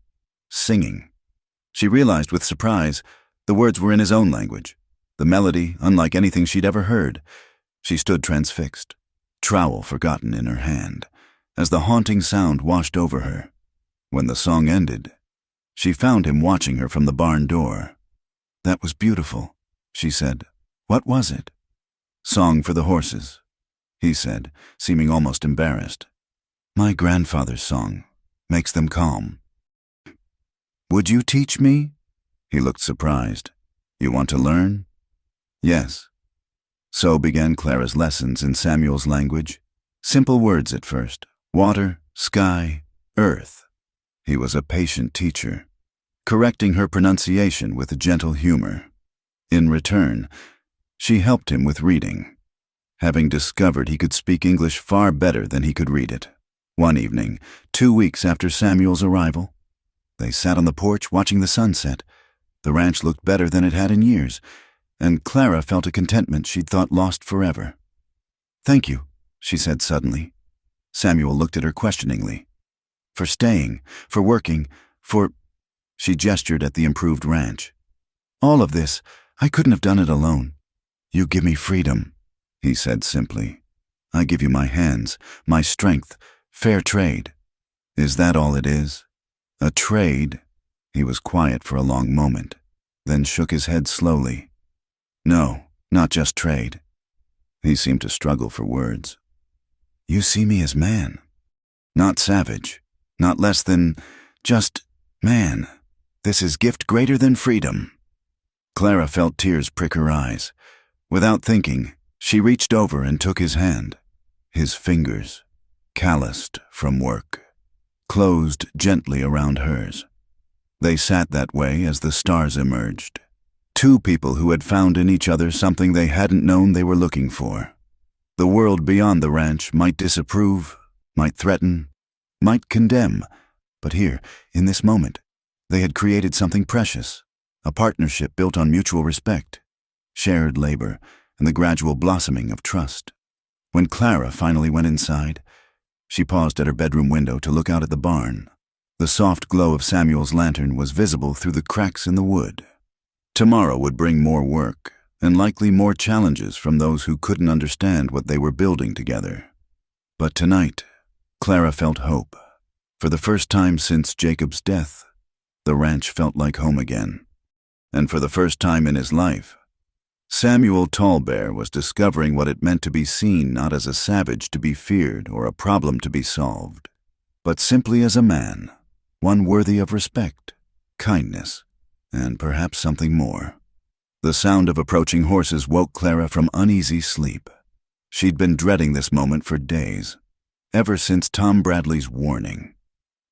singing. She realized with surprise the words were in his own language, the melody unlike anything she'd ever heard. She stood transfixed, trowel forgotten in her hand, as the haunting sound washed over her. When the song ended, she found him watching her from the barn door. "That was beautiful," she said. "What was it?" "Song for the horses," he said, seeming almost embarrassed. "My grandfather's song. Makes them calm." "Would you teach me?" He looked surprised. "You want to learn?" "Yes." So began Clara's lessons in Samuel's language. Simple words at first: water, sky, earth. He was a patient teacher. correcting her pronunciation with gentle humor. In return, she helped him with reading, having discovered he could speak English far better than he could read it. One evening, 2 weeks after Samuel's arrival, they sat on the porch watching the sunset. The ranch looked better than it had in years, and Clara felt a contentment she'd thought lost forever. "Thank you," she said suddenly. Samuel looked at her questioningly. "For staying, for working, for—" She gestured at the improved ranch. "All of this, I couldn't have done it alone." "You give me freedom," he said simply. "I give you my hands, my strength, fair trade." "Is that all it is? A trade?" He was quiet for a long moment, then shook his head slowly. "No, not just trade." He seemed to struggle for words. "You see me as man. Not savage, not less than just man. This is gift greater than freedom." Clara felt tears prick her eyes. Without thinking, she reached over and took his hand. His fingers, calloused from work, closed gently around hers. They sat that way as the stars emerged. Two people who had found in each other something they hadn't known they were looking for. The world beyond the ranch might disapprove, might threaten, might condemn, but here, in this moment, they had created something precious, a partnership built on mutual respect, shared labor, and the gradual blossoming of trust. When Clara finally went inside, she paused at her bedroom window to look out at the barn. The soft glow of Samuel's lantern was visible through the cracks in the wood. Tomorrow would bring more work, and likely more challenges from those who couldn't understand what they were building together. But tonight, Clara felt hope. For the first time since Jacob's death, the ranch felt like home again. And for the first time in his life, Samuel Tallbear was discovering what it meant to be seen not as a savage to be feared or a problem to be solved, but simply as a man, one worthy of respect, kindness, and perhaps something more. The sound of approaching horses woke Clara from uneasy sleep. She'd been dreading this moment for days, ever since Tom Bradley's warning.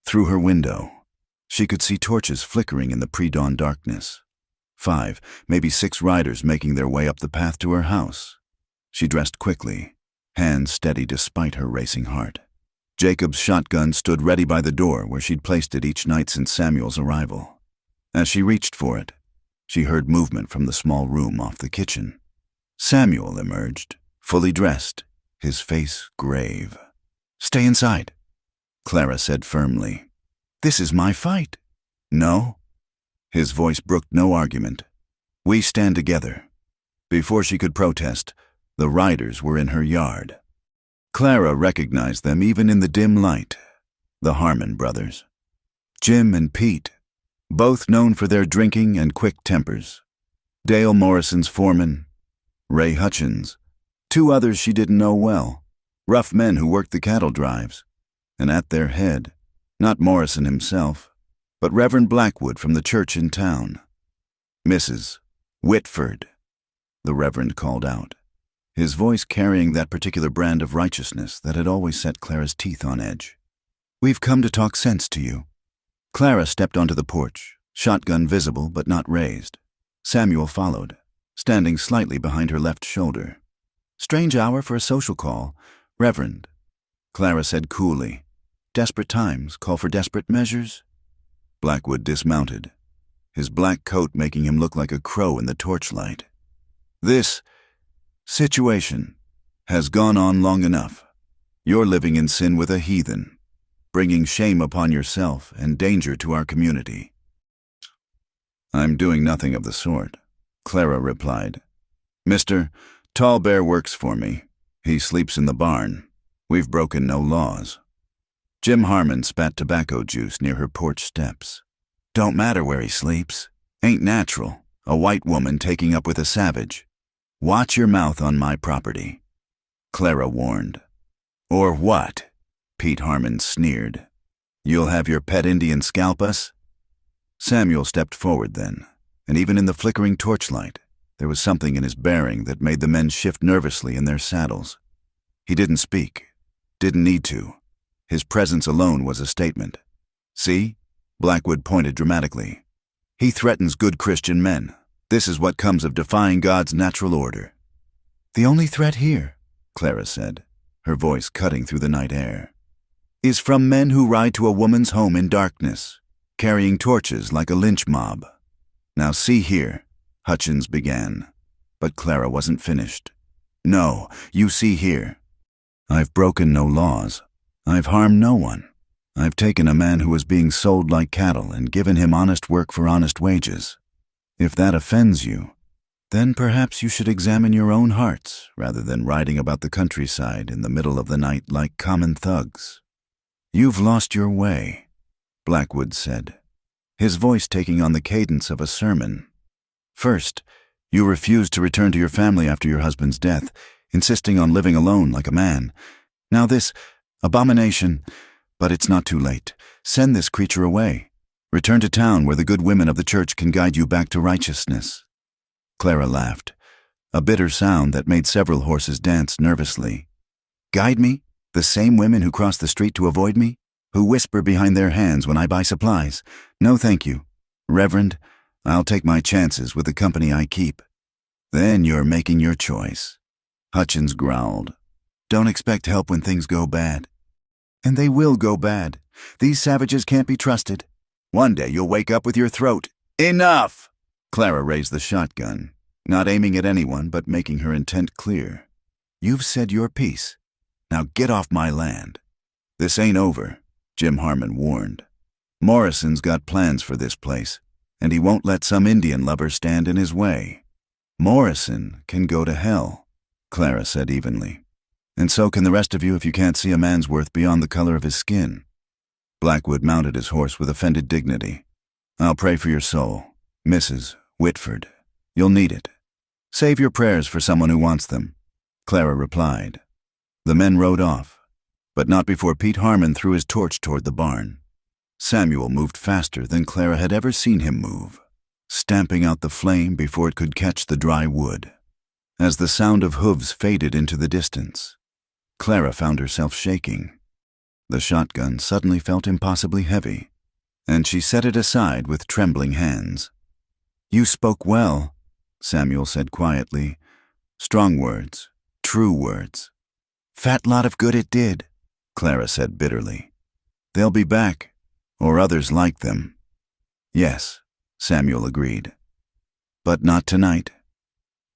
Through her window, she could see torches flickering in the pre-dawn darkness. 5, maybe 6 riders making their way up the path to her house. She dressed quickly, hands steady despite her racing heart. Jacob's shotgun stood ready by the door where she'd placed it each night since Samuel's arrival. As she reached for it, she heard movement from the small room off the kitchen. Samuel emerged, fully dressed, his face grave. "Stay inside," Clara said firmly. "This is my fight." "No." His voice brooked no argument. "We stand together." Before she could protest, the riders were in her yard. Clara recognized them even in the dim light. The Harmon brothers. Jim and Pete, both known for their drinking and quick tempers. Dale Morrison's foreman. Ray Hutchins. 2 others she didn't know well. Rough men who worked the cattle drives. And at their head, not Morrison himself, but Reverend Blackwood from the church in town. "Mrs. Whitford," the Reverend called out, his voice carrying that particular brand of righteousness that had always set Clara's teeth on edge. "We've come to talk sense to you." Clara stepped onto the porch, shotgun visible but not raised. Samuel followed, standing slightly behind her left shoulder. "Strange hour for a social call, Reverend," Clara said coolly. "Desperate times call for desperate measures." Blackwood dismounted, his black coat making him look like a crow in the torchlight. "This situation has gone on long enough. You're living in sin with a heathen, bringing shame upon yourself and danger to our community." "I'm doing nothing of the sort," Clara replied. "Mr. Tallbear works for me. He sleeps in the barn. We've broken no laws." Jim Harmon spat tobacco juice near her porch steps. "Don't matter where he sleeps. Ain't natural, a white woman taking up with a savage. Watch your mouth on my property," Clara warned. "Or what?" Pete Harmon sneered. "You'll have your pet Indian scalp us?" Samuel stepped forward then, and even in the flickering torchlight, there was something in his bearing that made the men shift nervously in their saddles. He didn't speak, didn't need to. His presence alone was a statement. "See?" Blackwood pointed dramatically. He threatens good Christian men. This is what comes of defying God's natural order." "The only threat here," Clara said, her voice cutting through the night air, "is from men who ride to a woman's home in darkness, carrying torches like a lynch mob." "Now see here," Hutchins began, but Clara wasn't finished. "No, you see here. I've broken no laws. I've harmed no one. I've taken a man who was being sold like cattle and given him honest work for honest wages. If that offends you, then perhaps you should examine your own hearts rather than riding about the countryside in the middle of the night like common thugs. You've lost your way," Blackwood said, his voice taking on the cadence of a sermon. "First, you refused to return to your family after your husband's death, insisting on living alone like a man. Now this abomination, but it's not too late. Send this creature away. Return to town where the good women of the church can guide you back to righteousness." Clara laughed, a bitter sound that made several horses dance nervously. "Guide me? The same women who cross the street to avoid me? Who whisper behind their hands when I buy supplies? No, thank you. Reverend, I'll take my chances with the company I keep." "Then you're making your choice," Hutchins growled. "Don't expect help when things go bad. And they will go bad. These savages can't be trusted. One day you'll wake up with your throat." "Enough!" Clara raised the shotgun, not aiming at anyone but making her intent clear. "You've said your piece. Now get off my land." "This ain't over," Jim Harmon warned. "Morrison's got plans for this place, and he won't let some Indian lover stand in his way." "Morrison can go to hell," Clara said evenly. "And so can the rest of you if you can't see a man's worth beyond the color of his skin." Blackwood mounted his horse with offended dignity. "I'll pray for your soul, Mrs. Whitford. You'll need it." "Save your prayers for someone who wants them," Clara replied. The men rode off, but not before Pete Harmon threw his torch toward the barn. Samuel moved faster than Clara had ever seen him move, stamping out the flame before it could catch the dry wood. As the sound of hooves faded into the distance, Clara found herself shaking. The shotgun suddenly felt impossibly heavy, and she set it aside with trembling hands. "You spoke well," Samuel said quietly. "Strong words, true words." "Fat lot of good it did," Clara said bitterly. "They'll be back, or others like them." "Yes," Samuel agreed. "But not tonight."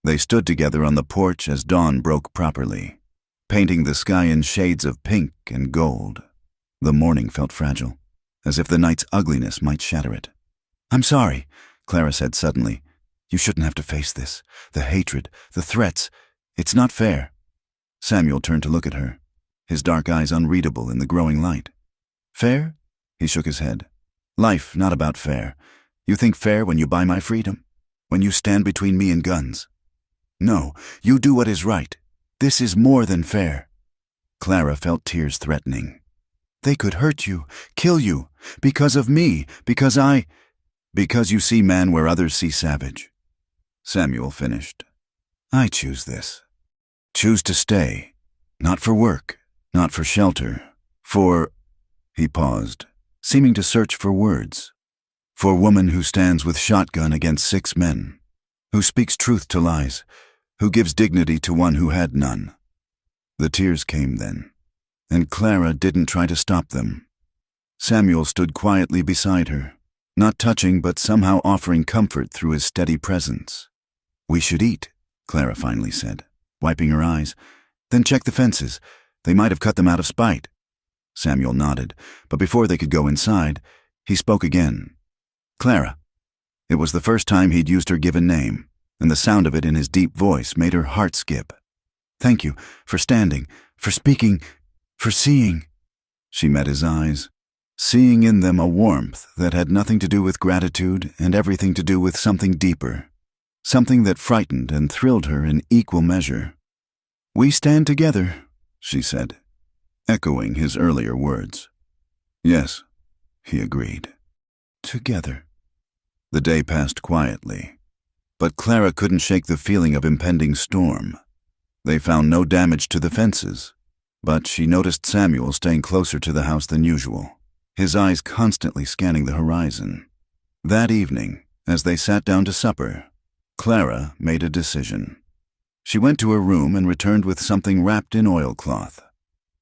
They stood together on the porch as dawn broke properly, painting the sky in shades of pink and gold. The morning felt fragile, as if the night's ugliness might shatter it. "I'm sorry," Clara said suddenly. "You shouldn't have to face this. The hatred, the threats. It's not fair." Samuel turned to look at her, his dark eyes unreadable in the growing light. "Fair?" He shook his head. "Life not about fair. You think fair when you buy my freedom? When you stand between me and guns? No, you do what is right. This is more than fair." Clara felt tears threatening. "They could hurt you, kill you, because of me, because you see man where others see savage." Samuel finished. "I choose this. Choose to stay, not for work, not for shelter, for—" He paused, seeming to search for words. "For woman who stands with shotgun against 6 men, who speaks truth to lies, who gives dignity to one who had none." The tears came then, and Clara didn't try to stop them. Samuel stood quietly beside her, not touching but somehow offering comfort through his steady presence. "We should eat," Clara finally said, wiping her eyes. "Then check the fences. They might have cut them out of spite." Samuel nodded, but before they could go inside, he spoke again. "Clara." It was the first time he'd used her given name, and the sound of it in his deep voice made her heart skip. "Thank you for standing, for speaking, for seeing." She met his eyes, seeing in them a warmth that had nothing to do with gratitude and everything to do with something deeper, something that frightened and thrilled her in equal measure. "We stand together," she said, echoing his earlier words. "Yes," he agreed. "Together." The day passed quietly, but Clara couldn't shake the feeling of impending storm. They found no damage to the fences, but she noticed Samuel staying closer to the house than usual, his eyes constantly scanning the horizon. That evening, As they sat down to supper, Clara made a decision. She went to her room and returned with something wrapped in oilcloth.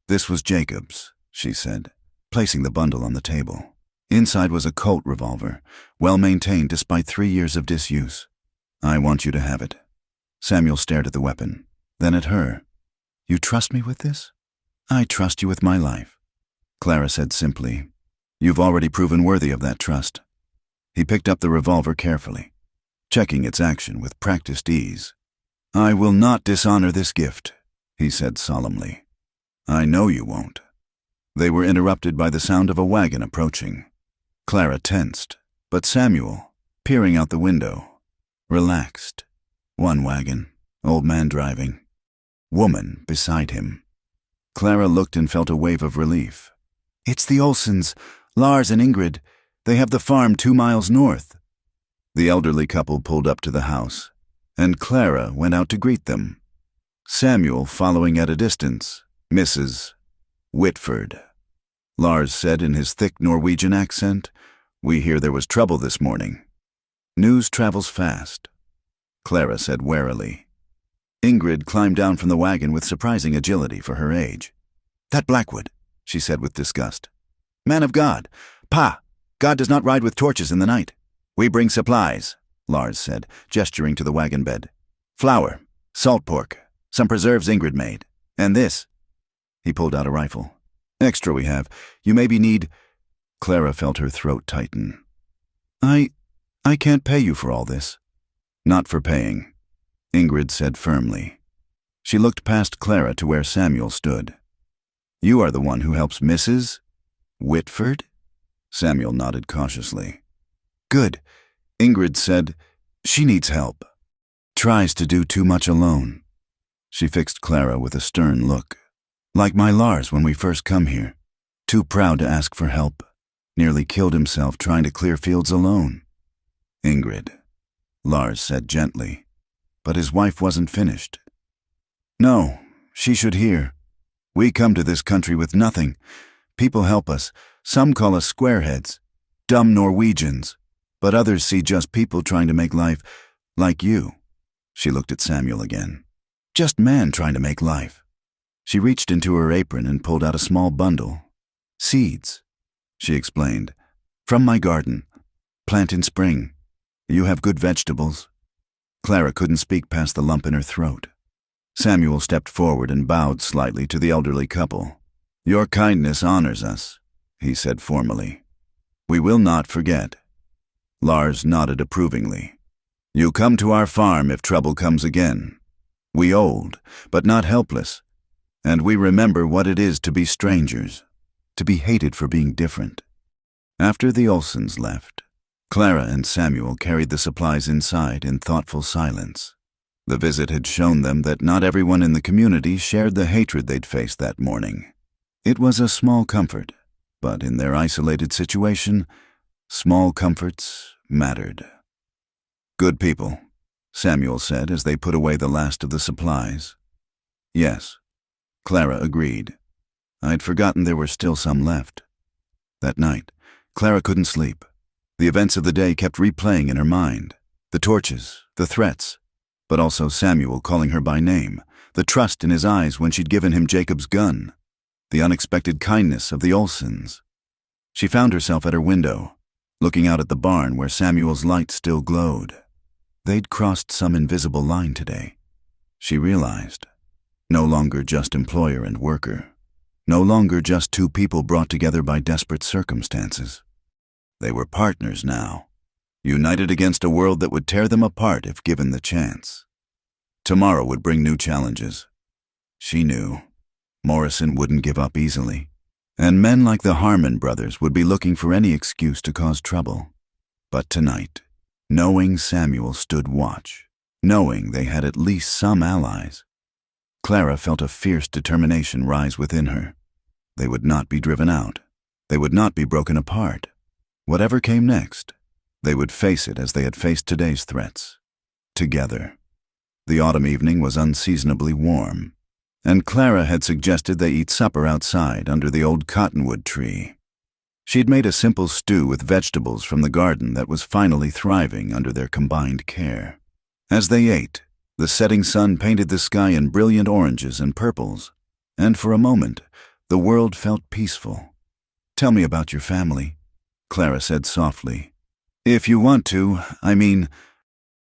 "This was Jacob's," she said, placing the bundle on the table. Inside was a Colt revolver, well-maintained despite 3 years of disuse. "I want you to have it." Samuel stared at the weapon, then at her. "You trust me with this?" "I trust you with my life," Clara said simply. "You've already proven worthy of that trust." He picked up the revolver carefully, checking its action with practiced ease. "I will not dishonor this gift," he said solemnly. "I know you won't." They were interrupted by the sound of a wagon approaching. Clara tensed, but Samuel, peering out the window, relaxed. One wagon, old man driving, woman beside him. Clara looked and felt a wave of relief. "It's the Olsons, Lars and Ingrid. They have the farm 2 miles north." The elderly couple pulled up to the house, and Clara went out to greet them. Samuel following at a distance, Mrs. Whitford. Lars said in his thick Norwegian accent, "We hear there was trouble this morning." "News travels fast," Clara said warily. Ingrid climbed down from the wagon with surprising agility for her age. "That Blackwood," she said with disgust. "Man of God. Pa, God does not ride with torches in the night." "We bring supplies," Lars said, gesturing to the wagon bed. "Flour, salt pork, some preserves Ingrid made. And this." He pulled out a rifle. "Extra we have. You maybe need—" Clara felt her throat tighten. I can't pay you for all this." "Not for paying," Ingrid said firmly. She looked past Clara to where Samuel stood. "You are the one who helps Mrs. Whitford?" Samuel nodded cautiously. "Good," Ingrid said. "She needs help. Tries to do too much alone." She fixed Clara with a stern look. "Like my Lars when we first come here. Too proud to ask for help. Nearly killed himself trying to clear fields alone." "Ingrid," Lars said gently, but his wife wasn't finished. "No, she should hear. We come to this country with nothing. People help us. Some call us squareheads, dumb Norwegians, but others see just people trying to make life, like you." She looked at Samuel again. "Just man trying to make life." She reached into her apron and pulled out a small bundle. "Seeds," she explained. "From my garden. Plant in spring. You have good vegetables." Clara couldn't speak past the lump in her throat. Samuel stepped forward and bowed slightly to the elderly couple. "Your kindness honors us," he said formally. "We will not forget." Lars nodded approvingly. "You come to our farm if trouble comes again. We old, but not helpless, and we remember what it is to be strangers, to be hated for being different." After the Olsons left, Clara and Samuel carried the supplies inside in thoughtful silence. The visit had shown them that not everyone in the community shared the hatred they'd faced that morning. It was a small comfort, but in their isolated situation, small comforts mattered. "Good people," Samuel said as they put away the last of the supplies. "Yes," Clara agreed. "I'd forgotten there were still some left." That night, Clara couldn't sleep. The events of the day kept replaying in her mind. The torches, the threats, but also Samuel calling her by name, the trust in his eyes when she'd given him Jacob's gun, the unexpected kindness of the Olsons. She found herself at her window, looking out at the barn where Samuel's light still glowed. They'd crossed some invisible line today. She realized. No longer just employer and worker. No longer just two people brought together by desperate circumstances. They were partners now, united against a world that would tear them apart if given the chance. Tomorrow would bring new challenges. She knew. Morrison wouldn't give up easily, and men like the Harmon brothers would be looking for any excuse to cause trouble. But tonight, knowing Samuel stood watch, knowing they had at least some allies, Clara felt a fierce determination rise within her. They would not be driven out. They would not be broken apart. Whatever came next, they would face it as they had faced today's threats. Together. The autumn evening was unseasonably warm, and Clara had suggested they eat supper outside under the old cottonwood tree. She'd made a simple stew with vegetables from the garden that was finally thriving under their combined care. As they ate, the setting sun painted the sky in brilliant oranges and purples, and for a moment, the world felt peaceful. "Tell me about your family," Clara said softly. "If you want to, I mean,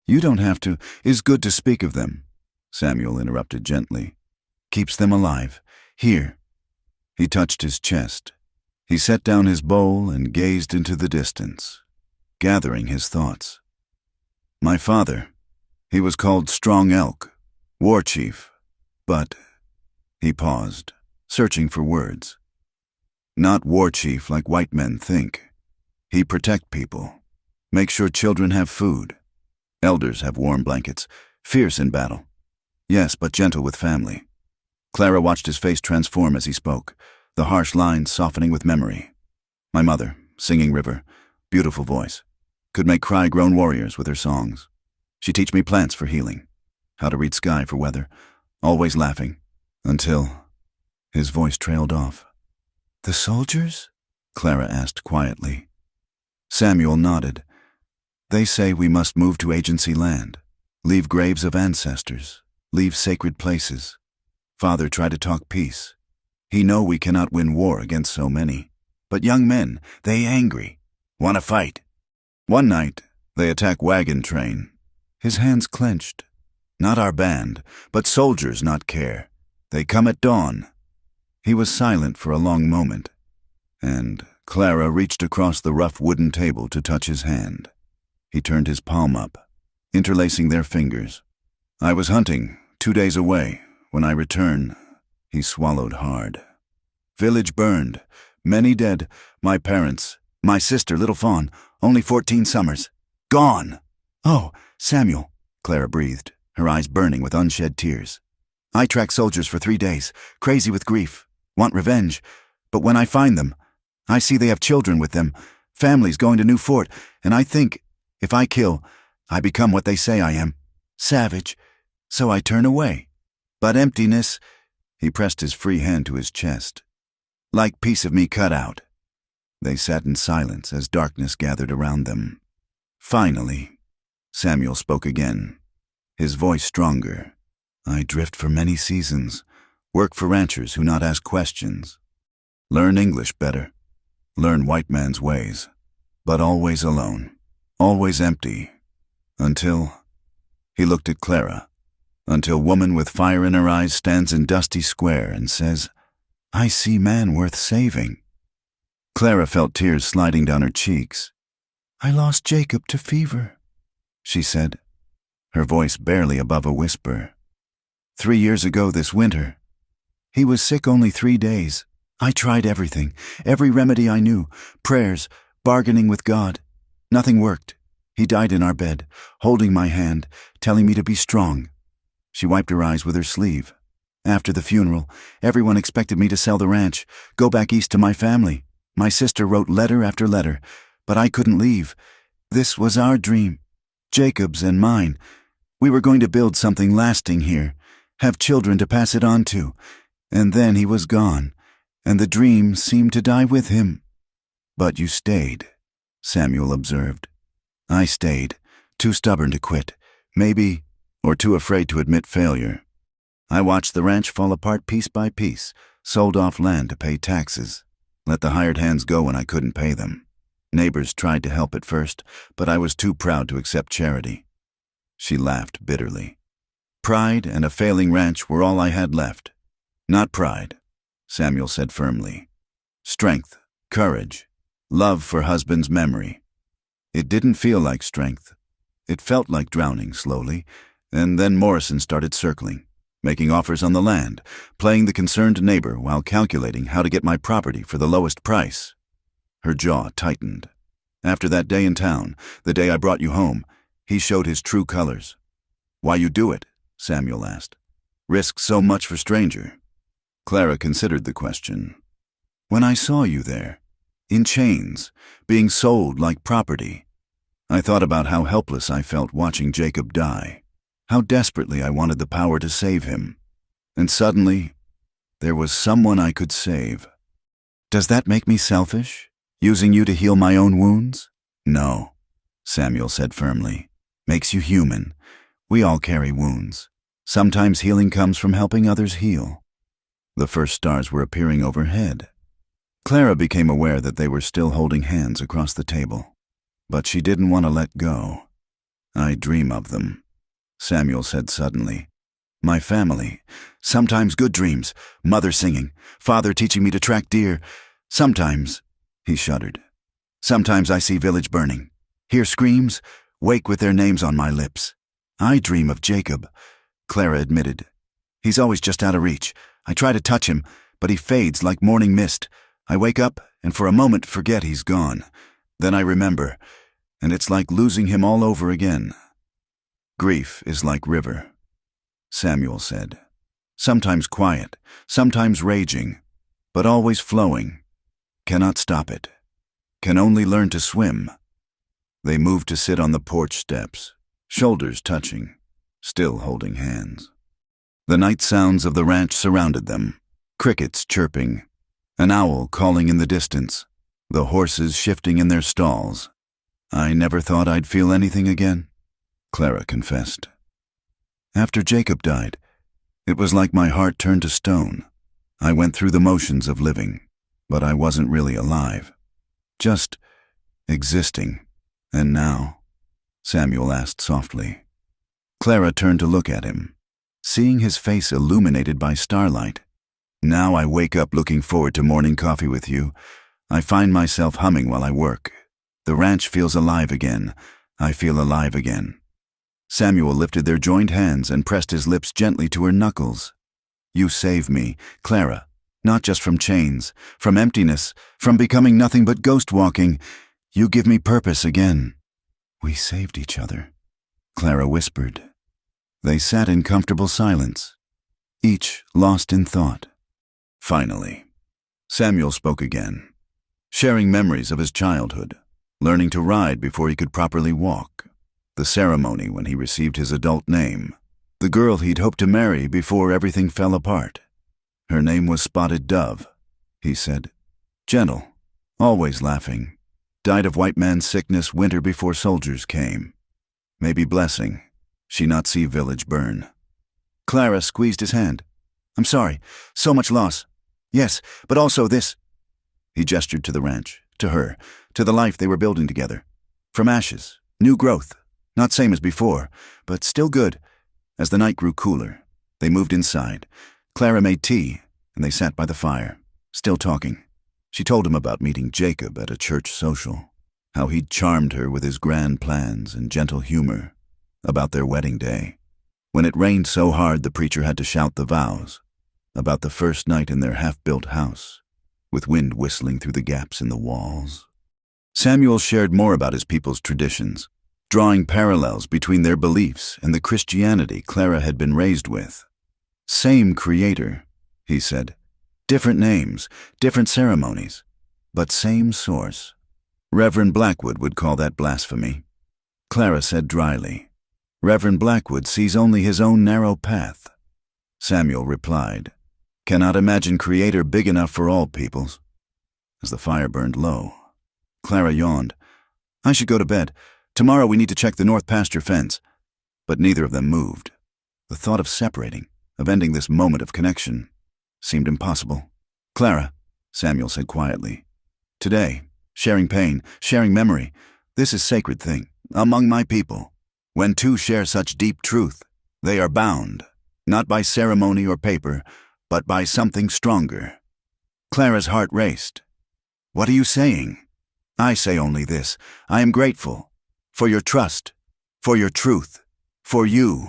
you don't have to. It's good to speak of them," Samuel interrupted gently. "Keeps them alive. Here." He touched his chest. He set down his bowl and gazed into the distance, gathering his thoughts. "My father, he was called Strong Elk, war chief, but—" He paused, searching for words. "Not war chief like white men think. He protect people, make sure children have food. Elders have warm blankets, fierce in battle. Yes, but gentle with family." Clara watched his face transform as he spoke, the harsh lines softening with memory. "My mother, singing river, beautiful voice, could make cry-grown warriors with her songs. She teach me plants for healing, how to read sky for weather, always laughing, until—" His voice trailed off. "The soldiers?" Clara asked quietly. Samuel nodded. "They say we must move to agency land, leave graves of ancestors, leave sacred places. Father tried to talk peace. He know we cannot win war against so many. But young men, they angry, want to fight. One night, they attack wagon train." His hands clenched. "Not our band, but soldiers not care. They come at dawn." He was silent for a long moment, and Clara reached across the rough wooden table to touch his hand. He turned his palm up, interlacing their fingers. "I was hunting, 2 days away. When I return," he swallowed hard. "Village burned, many dead, my parents, my sister, little Fawn, only 14 summers. Gone!" "Oh, Samuel," Clara breathed, her eyes burning with unshed tears. "I track soldiers for 3 days, crazy with grief, want revenge. But when I find them, I see they have children with them, families going to new fort, and I think, if I kill, I become what they say I am, savage. So I turn away. But emptiness," he pressed his free hand to his chest, "like piece of me cut out." They sat in silence as darkness gathered around them. Finally, Samuel spoke again, his voice stronger. "I drift for many seasons, work for ranchers who not ask questions. Learn English better, learn white man's ways, but always alone, always empty, until—" He looked at Clara. "Until woman with fire in her eyes stands in dusty square and says, 'I see man worth saving.'" Clara felt tears sliding down her cheeks. "I lost Jacob to fever," she said, her voice barely above a whisper. 3 years ago this winter. He was sick only 3 days. I tried everything, every remedy I knew, prayers, bargaining with God. Nothing worked. He died in our bed, holding my hand, telling me to be strong." She wiped her eyes with her sleeve. "After the funeral, everyone expected me to sell the ranch, go back east to my family. My sister wrote letter after letter, but I couldn't leave. This was our dream, Jacob's and mine. We were going to build something lasting here, have children to pass it on to. And then he was gone, and the dream seemed to die with him." "But you stayed," Samuel observed. "I stayed, too stubborn to quit, maybe, or too afraid to admit failure. I watched the ranch fall apart piece by piece, sold off land to pay taxes, let the hired hands go when I couldn't pay them. Neighbors tried to help at first, but I was too proud to accept charity." She laughed bitterly. "Pride and a failing ranch were all I had left." "Not pride," Samuel said firmly. "Strength, courage, love for husband's memory." It didn't feel like strength. It felt like drowning slowly, and then Morrison started circling, making offers on the land, playing the concerned neighbor while calculating how to get my property for the lowest price. Her jaw tightened. After that day in town, the day I brought you home, he showed his true colors. "Why you do it?" Samuel asked. "Risk so much for stranger." Clara considered the question. "When I saw you there, in chains, being sold like property, I thought about how helpless I felt watching Jacob die, how desperately I wanted the power to save him. And suddenly, there was someone I could save." "Does that make me selfish?" Using you to heal my own wounds? No, Samuel said firmly. Makes you human. We all carry wounds. Sometimes healing comes from helping others heal. The first stars were appearing overhead. Clara became aware that they were still holding hands across the table, but she didn't want to let go. I dream of them, Samuel said suddenly. My family. Sometimes good dreams. Mother singing. Father teaching me to track deer. Sometimes, he shuddered. Sometimes I see village burning. Hear screams. Wake with their names on my lips. I dream of Jacob, Clara admitted. He's always just out of reach. I try to touch him, but he fades like morning mist. I wake up and for a moment forget he's gone. Then I remember, and it's like losing him all over again. Grief is like river, Samuel said. Sometimes quiet, sometimes raging, but always flowing. Cannot stop it. Can only learn to swim. They moved to sit on the porch steps, shoulders touching, still holding hands. The night sounds of the ranch surrounded them, crickets chirping, an owl calling in the distance, the horses shifting in their stalls. I never thought I'd feel anything again, Clara confessed. After Jacob died, it was like my heart turned to stone. I went through the motions of living, but I wasn't really alive, just existing. And now? Samuel asked softly. Clara turned to look at him, seeing his face illuminated by starlight. Now I wake up looking forward to morning coffee with you. I find myself humming while I work. The ranch feels alive again. I feel alive again. Samuel lifted their joined hands and pressed his lips gently to her knuckles. You save me, Clara, not just from chains, from emptiness, from becoming nothing but ghost walking. You give me purpose again. We saved each other, Clara whispered. They sat in comfortable silence, each lost in thought. Finally, Samuel spoke again, sharing memories of his childhood, learning to ride before he could properly walk, the ceremony when he received his adult name, the girl he'd hoped to marry before everything fell apart. Her name was Spotted Dove, he said. Gentle, always laughing. Died of white man's sickness winter before soldiers came. Maybe blessing, she not see village burn. Clara squeezed his hand. I'm sorry, so much loss. Yes, but also this. He gestured to the ranch, to her, to the life they were building together. From ashes, new growth, not same as before, but still good. As the night grew cooler, they moved inside. Clara made tea, and they sat by the fire, still talking. She told him about meeting Jacob at a church social, how he'd charmed her with his grand plans and gentle humor, about their wedding day, when it rained so hard the preacher had to shout the vows, about the first night in their half-built house, with wind whistling through the gaps in the walls. Samuel shared more about his people's traditions, drawing parallels between their beliefs and the Christianity Clara had been raised with. Same creator, he said. Different names, different ceremonies, but same source. Reverend Blackwood would call that blasphemy. Clara said dryly, Reverend Blackwood sees only his own narrow path. Samuel replied, Cannot imagine Creator big enough for all peoples. As the fire burned low, Clara yawned. I should go to bed. Tomorrow we need to check the north pasture fence. But neither of them moved. The thought of separating, of ending this moment of connection, seemed impossible. Clara, Samuel said quietly, today, sharing pain, sharing memory, this is sacred thing, among my people. When two share such deep truth, they are bound, not by ceremony or paper, but by something stronger. Clara's heart raced. What are you saying? I say only this. I am grateful. For your trust. For your truth. For you.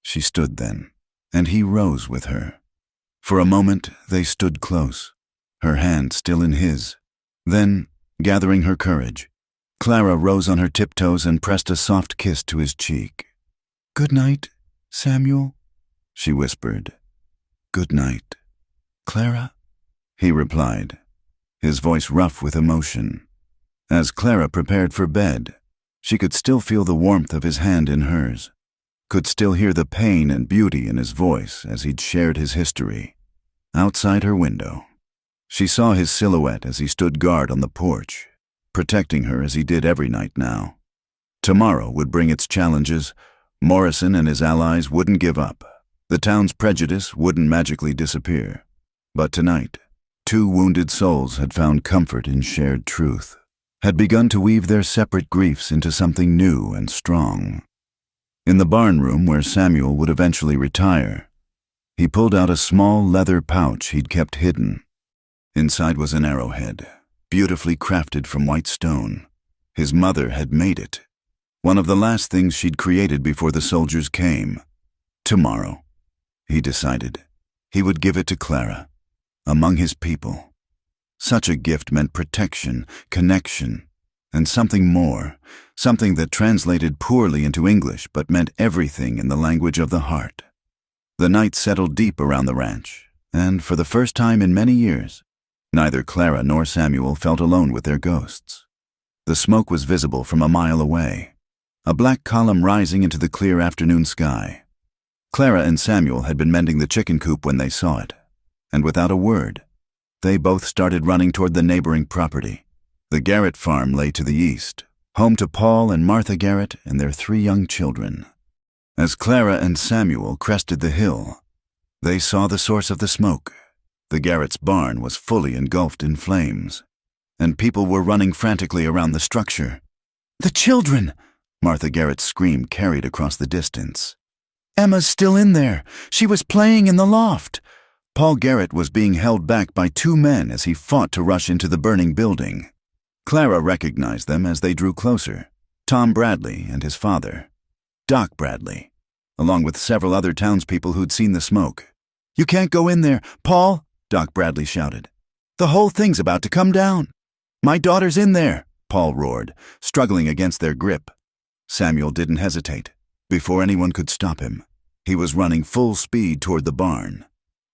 She stood then, and he rose with her. For a moment they stood close, her hand still in his. Then, gathering her courage, Clara rose on her tiptoes and pressed a soft kiss to his cheek. Good night, Samuel, she whispered. Good night, Clara, he replied, his voice rough with emotion. As Clara prepared for bed, she could still feel the warmth of his hand in hers, could still hear the pain and beauty in his voice as he'd shared his history. Outside her window, She saw his silhouette as he stood guard on the porch, protecting her as he did every night now. Tomorrow would bring its challenges. Morrison and his allies wouldn't give up. The town's prejudice wouldn't magically disappear. But tonight, two wounded souls had found comfort in shared truth, had begun to weave their separate griefs into something new and strong. In the barn room where Samuel would eventually retire, he pulled out a small leather pouch he'd kept hidden. Inside was an arrowhead, beautifully crafted from white stone. His mother had made it. One of the last things she'd created before the soldiers came. Tomorrow, he decided, he would give it to Clara, among his people. Such a gift meant protection, connection, and something more, something that translated poorly into English but meant everything in the language of the heart. The night settled deep around the ranch, and for the first time in many years, neither Clara nor Samuel felt alone with their ghosts. The smoke was visible from a mile away, a black column rising into the clear afternoon sky. Clara and Samuel had been mending the chicken coop when they saw it, and without a word, they both started running toward the neighboring property. The Garrett farm lay to the east, home to Paul and Martha Garrett and their 3 young children. As Clara and Samuel crested the hill, they saw the source of the smoke. The Garrett's barn was fully engulfed in flames, and people were running frantically around the structure. "The children!" Martha Garrett's scream carried across the distance. "Emma's still in there. She was playing in the loft." Paul Garrett was being held back by 2 men as he fought to rush into the burning building. Clara recognized them as they drew closer. Tom Bradley and his father, Doc Bradley, along with several other townspeople who'd seen the smoke. "You can't go in there, Paul," Doc Bradley shouted. "The whole thing's about to come down." "My daughter's in there," Paul roared, struggling against their grip. Samuel didn't hesitate. Before anyone could stop him, he was running full speed toward the barn.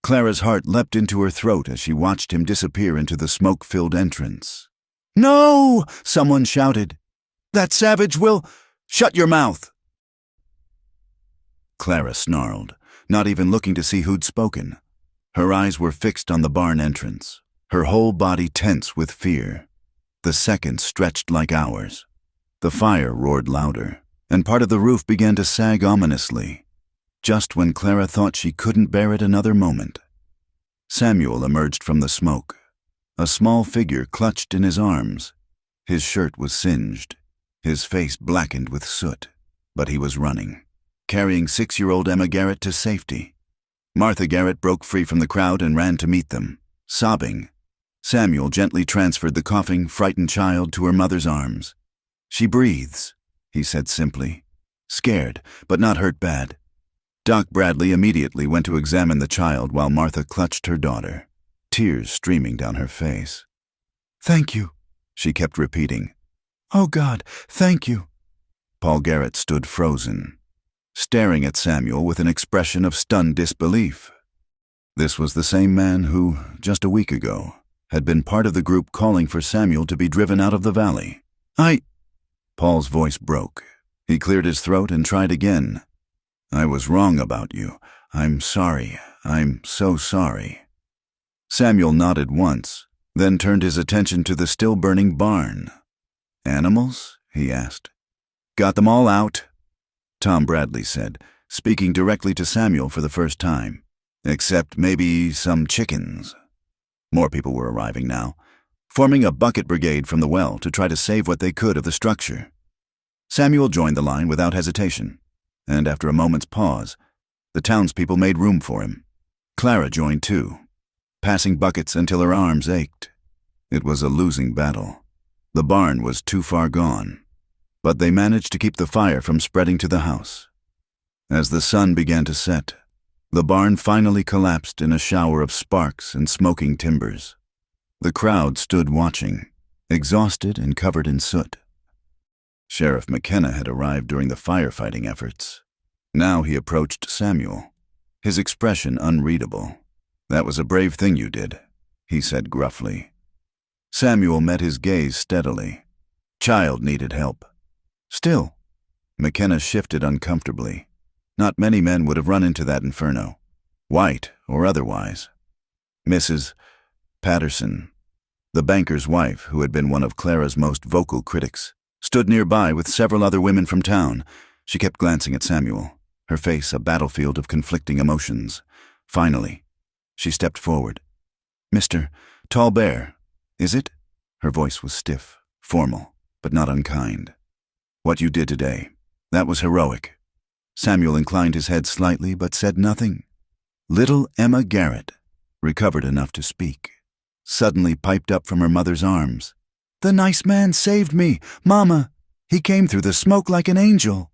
Clara's heart leapt into her throat as she watched him disappear into the smoke-filled entrance. "No!" someone shouted. "That savage will—" "Shut your mouth!" Clara snarled, not even looking to see who'd spoken. Her eyes were fixed on the barn entrance, her whole body tense with fear. The seconds stretched like hours. The fire roared louder, and part of the roof began to sag ominously. Just when Clara thought she couldn't bear it another moment, Samuel emerged from the smoke, a small figure clutched in his arms. His shirt was singed, his face blackened with soot, but he was running, carrying 6-year-old Emma Garrett to safety. Martha Garrett broke free from the crowd and ran to meet them, sobbing. Samuel gently transferred the coughing, frightened child to her mother's arms. "She breathes," he said simply. "Scared, but not hurt bad." Doc Bradley immediately went to examine the child while Martha clutched her daughter, tears streaming down her face. "Thank you," she kept repeating. "Oh God, thank you." Paul Garrett stood frozen, staring at Samuel with an expression of stunned disbelief. This was the same man who, just a week ago, had been part of the group calling for Samuel to be driven out of the valley. Paul's voice broke. He cleared his throat and tried again. "I was wrong about you. I'm sorry. I'm so sorry." Samuel nodded once, then turned his attention to the still-burning barn. "Animals?" he asked. "Got them all out," Tom Bradley said, speaking directly to Samuel for the first time. "Except maybe some chickens." More people were arriving now, forming a bucket brigade from the well to try to save what they could of the structure. Samuel joined the line without hesitation, and after a moment's pause, the townspeople made room for him. Clara joined too, passing buckets until her arms ached. It was a losing battle. The barn was too far gone, but they managed to keep the fire from spreading to the house. As the sun began to set, the barn finally collapsed in a shower of sparks and smoking timbers. The crowd stood watching, exhausted and covered in soot. Sheriff McKenna had arrived during the firefighting efforts. Now he approached Samuel, his expression unreadable. "That was a brave thing you did," he said gruffly. Samuel met his gaze steadily. Child needed help. Still, McKenna shifted uncomfortably. Not many men would have run into that inferno, white or otherwise. "Mrs. Patterson, the banker's wife, who had been one of Clara's most vocal critics, stood nearby with several other women from town. She kept glancing at Samuel, her face a battlefield of conflicting emotions. Finally, she stepped forward. "Mr. Tall Bear, is it?" Her voice was stiff, formal, but not unkind. "What you did today, that was heroic." Samuel inclined his head slightly but said nothing. Little Emma Garrett, recovered enough to speak, suddenly piped up from her mother's arms. "The nice man saved me, Mama! He came through the smoke like an angel."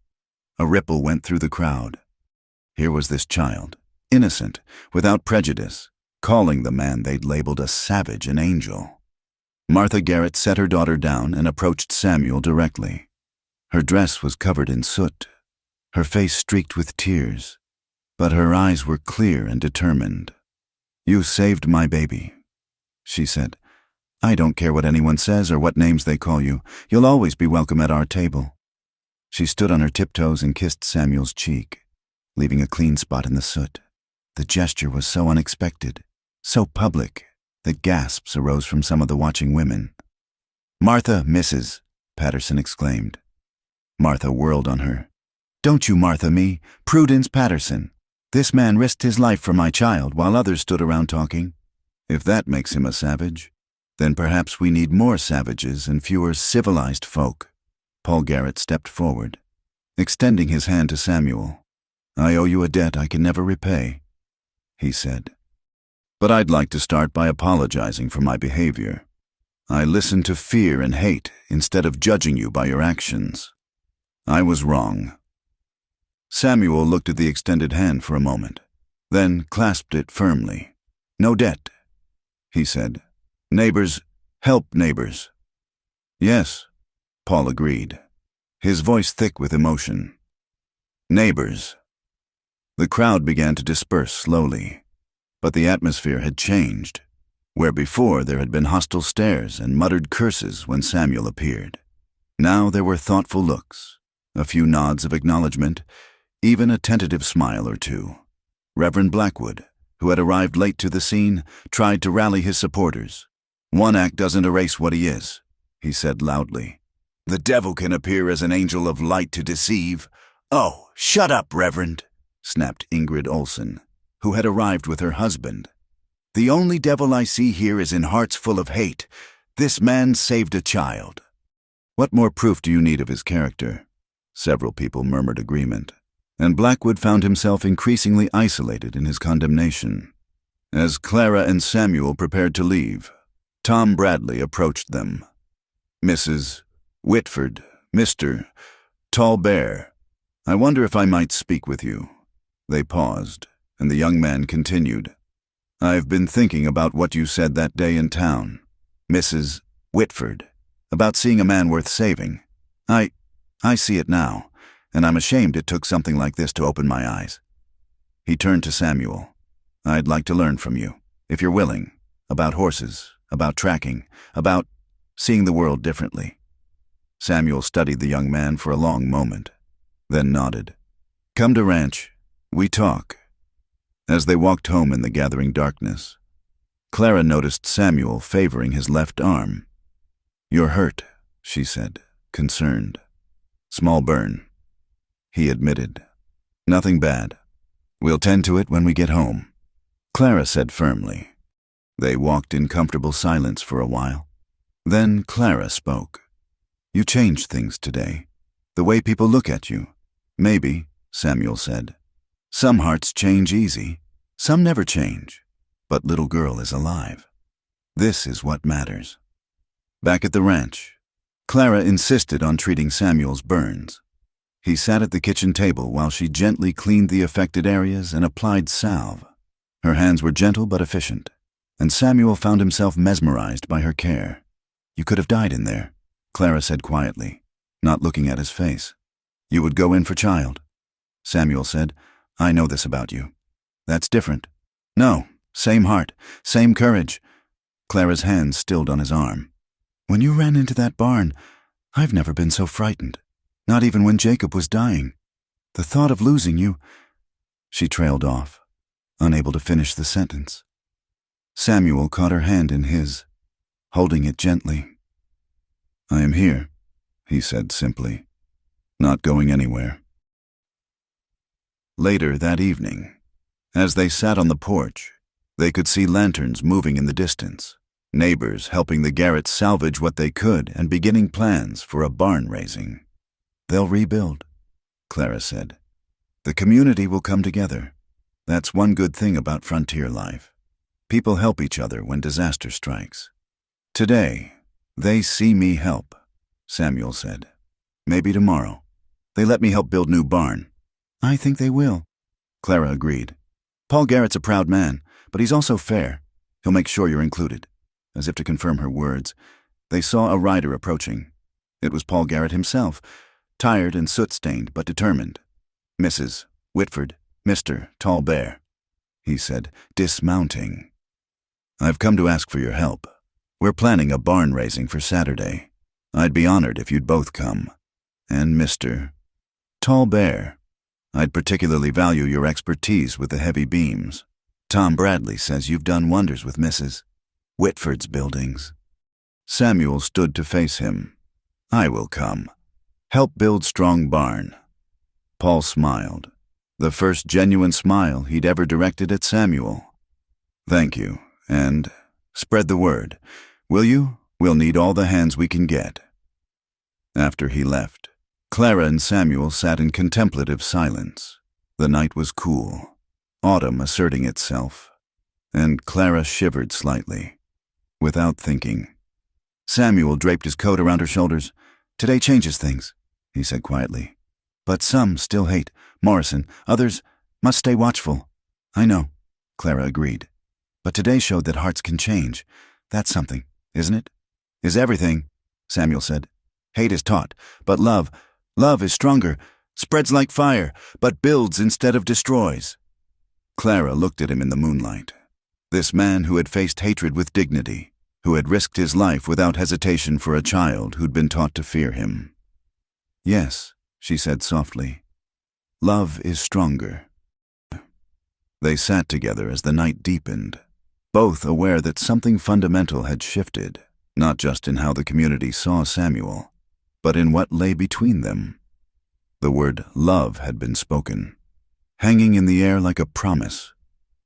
A ripple went through the crowd. Here was this child, innocent, without prejudice, calling the man they'd labeled a savage an angel. Martha Garrett set her daughter down and approached Samuel directly. Her dress was covered in soot, her face streaked with tears, but her eyes were clear and determined. "You saved my baby," she said. "I don't care what anyone says or what names they call you. You'll always be welcome at our table." She stood on her tiptoes and kissed Samuel's cheek, leaving a clean spot in the soot. The gesture was so unexpected, so public, that gasps arose from some of the watching women. "Martha, Mrs.," Patterson exclaimed. Martha whirled on her. "Don't you Martha me, Prudence Patterson. This man risked his life for my child while others stood around talking. If that makes him a savage, then perhaps we need more savages and fewer civilized folk." Paul Garrett stepped forward, extending his hand to Samuel. "I owe you a debt I can never repay," he said. "But I'd like to start by apologizing for my behavior. I listened to fear and hate instead of judging you by your actions. I was wrong." Samuel looked at the extended hand for a moment, then clasped it firmly. "No debt," he said. "Neighbors help neighbors." "Yes," Paul agreed, his voice thick with emotion. "Neighbors." The crowd began to disperse slowly, but the atmosphere had changed. Where before there had been hostile stares and muttered curses when Samuel appeared, now there were thoughtful looks, a few nods of acknowledgement, even a tentative smile or two. Reverend Blackwood, who had arrived late to the scene, tried to rally his supporters. "One act doesn't erase what he is," he said loudly. "The devil can appear as an angel of light to deceive." "Oh, shut up, Reverend," snapped Ingrid Olsen, who had arrived with her husband. "The only devil I see here is in hearts full of hate. This man saved a child." "What more proof do you need of his character?" Several people murmured agreement, and Blackwood found himself increasingly isolated in his condemnation. As Clara and Samuel prepared to leave, Tom Bradley approached them. "Mrs. Whitford, Mr. Tall Bear, I wonder if I might speak with you." They paused, and the young man continued. "I've been thinking about what you said that day in town, Mrs. Whitford, about seeing a man worth saving. I see it now, and I'm ashamed it took something like this to open my eyes." He turned to Samuel. "I'd like to learn from you, if you're willing, about horses, about tracking, about seeing the world differently." Samuel studied the young man for a long moment, then nodded. "Come to ranch. We talk." As they walked home in the gathering darkness, Clara noticed Samuel favoring his left arm. "You're hurt," she said, concerned. "Small burn," he admitted. "Nothing bad. We'll tend to it when we get home," Clara said firmly. They walked in comfortable silence for a while. Then Clara spoke. "You changed things today. The way people look at you." "Maybe," Samuel said. "Some hearts change easy. Some never change. But little girl is alive. This is what matters." Back at the ranch, Clara insisted on treating Samuel's burns. He sat at the kitchen table while she gently cleaned the affected areas and applied salve. Her hands were gentle but efficient, and Samuel found himself mesmerized by her care. "You could have died in there," Clara said quietly, not looking at his face. "You would go in for child." Samuel said, "I know this about you." "That's different." "No, same heart, same courage." Clara's hand stilled on his arm. "When you ran into that barn, I've never been so frightened, not even when Jacob was dying. The thought of losing you—" She trailed off, unable to finish the sentence. Samuel caught her hand in his, holding it gently. "I am here," he said simply, "not going anywhere." Later that evening, as they sat on the porch, they could see lanterns moving in the distance, neighbors helping the Garretts salvage what they could and beginning plans for a barn raising. "They'll rebuild," Clara said. "The community will come together. That's one good thing about frontier life. People help each other when disaster strikes. Today, they see me help," Samuel said. "Maybe tomorrow. They let me help build new barn." "I think they will," Clara agreed. "Paul Garrett's a proud man, but he's also fair. He'll make sure you're included." As if to confirm her words, they saw a rider approaching. It was Paul Garrett himself, tired and soot-stained but determined. "Mrs. Whitford, Mr. Tall Bear," he said, dismounting. "I've come to ask for your help. We're planning a barn raising for Saturday. I'd be honored if you'd both come. And Mr. Tall Bear, I'd particularly value your expertise with the heavy beams. Tom Bradley says you've done wonders with Mrs. Whitford's buildings." Samuel stood to face him. "I will come. Help build strong barn." Paul smiled, the first genuine smile he'd ever directed at Samuel. "Thank you, and spread the word. Will you? We'll need all the hands we can get." After he left, Clara and Samuel sat in contemplative silence. The night was cool, autumn asserting itself, and Clara shivered slightly. Without thinking, Samuel draped his coat around her shoulders. "Today changes things," he said quietly. "But some still hate Morrison. Others must stay watchful." "I know," Clara agreed. "But today showed that hearts can change. That's something, isn't it?" "Is everything," Samuel said. "Hate is taught, but love is stronger, spreads like fire, but builds instead of destroys." Clara looked at him in the moonlight. This man who had faced hatred with dignity, who had risked his life without hesitation for a child who'd been taught to fear him. "Yes," she said softly. "Love is stronger." They sat together as the night deepened, both aware that something fundamental had shifted, not just in how the community saw Samuel, but in what lay between them. The word love had been spoken, hanging in the air like a promise,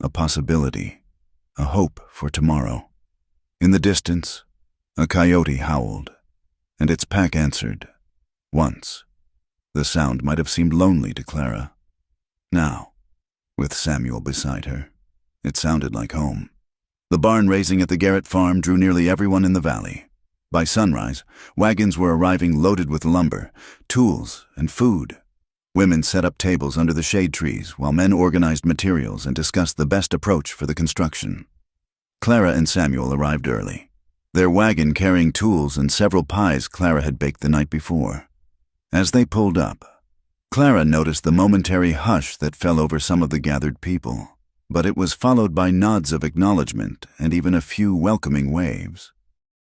a possibility, a hope for tomorrow. In the distance, a coyote howled, and its pack answered. Once, the sound might have seemed lonely to Clara. Now, with Samuel beside her, it sounded like home. The barn raising at the Garrett farm drew nearly everyone in the valley. By sunrise, wagons were arriving loaded with lumber, tools, and food. Women set up tables under the shade trees while men organized materials and discussed the best approach for the construction. Clara and Samuel arrived early, their wagon carrying tools and several pies Clara had baked the night before. As they pulled up, Clara noticed the momentary hush that fell over some of the gathered people, but it was followed by nods of acknowledgement and even a few welcoming waves.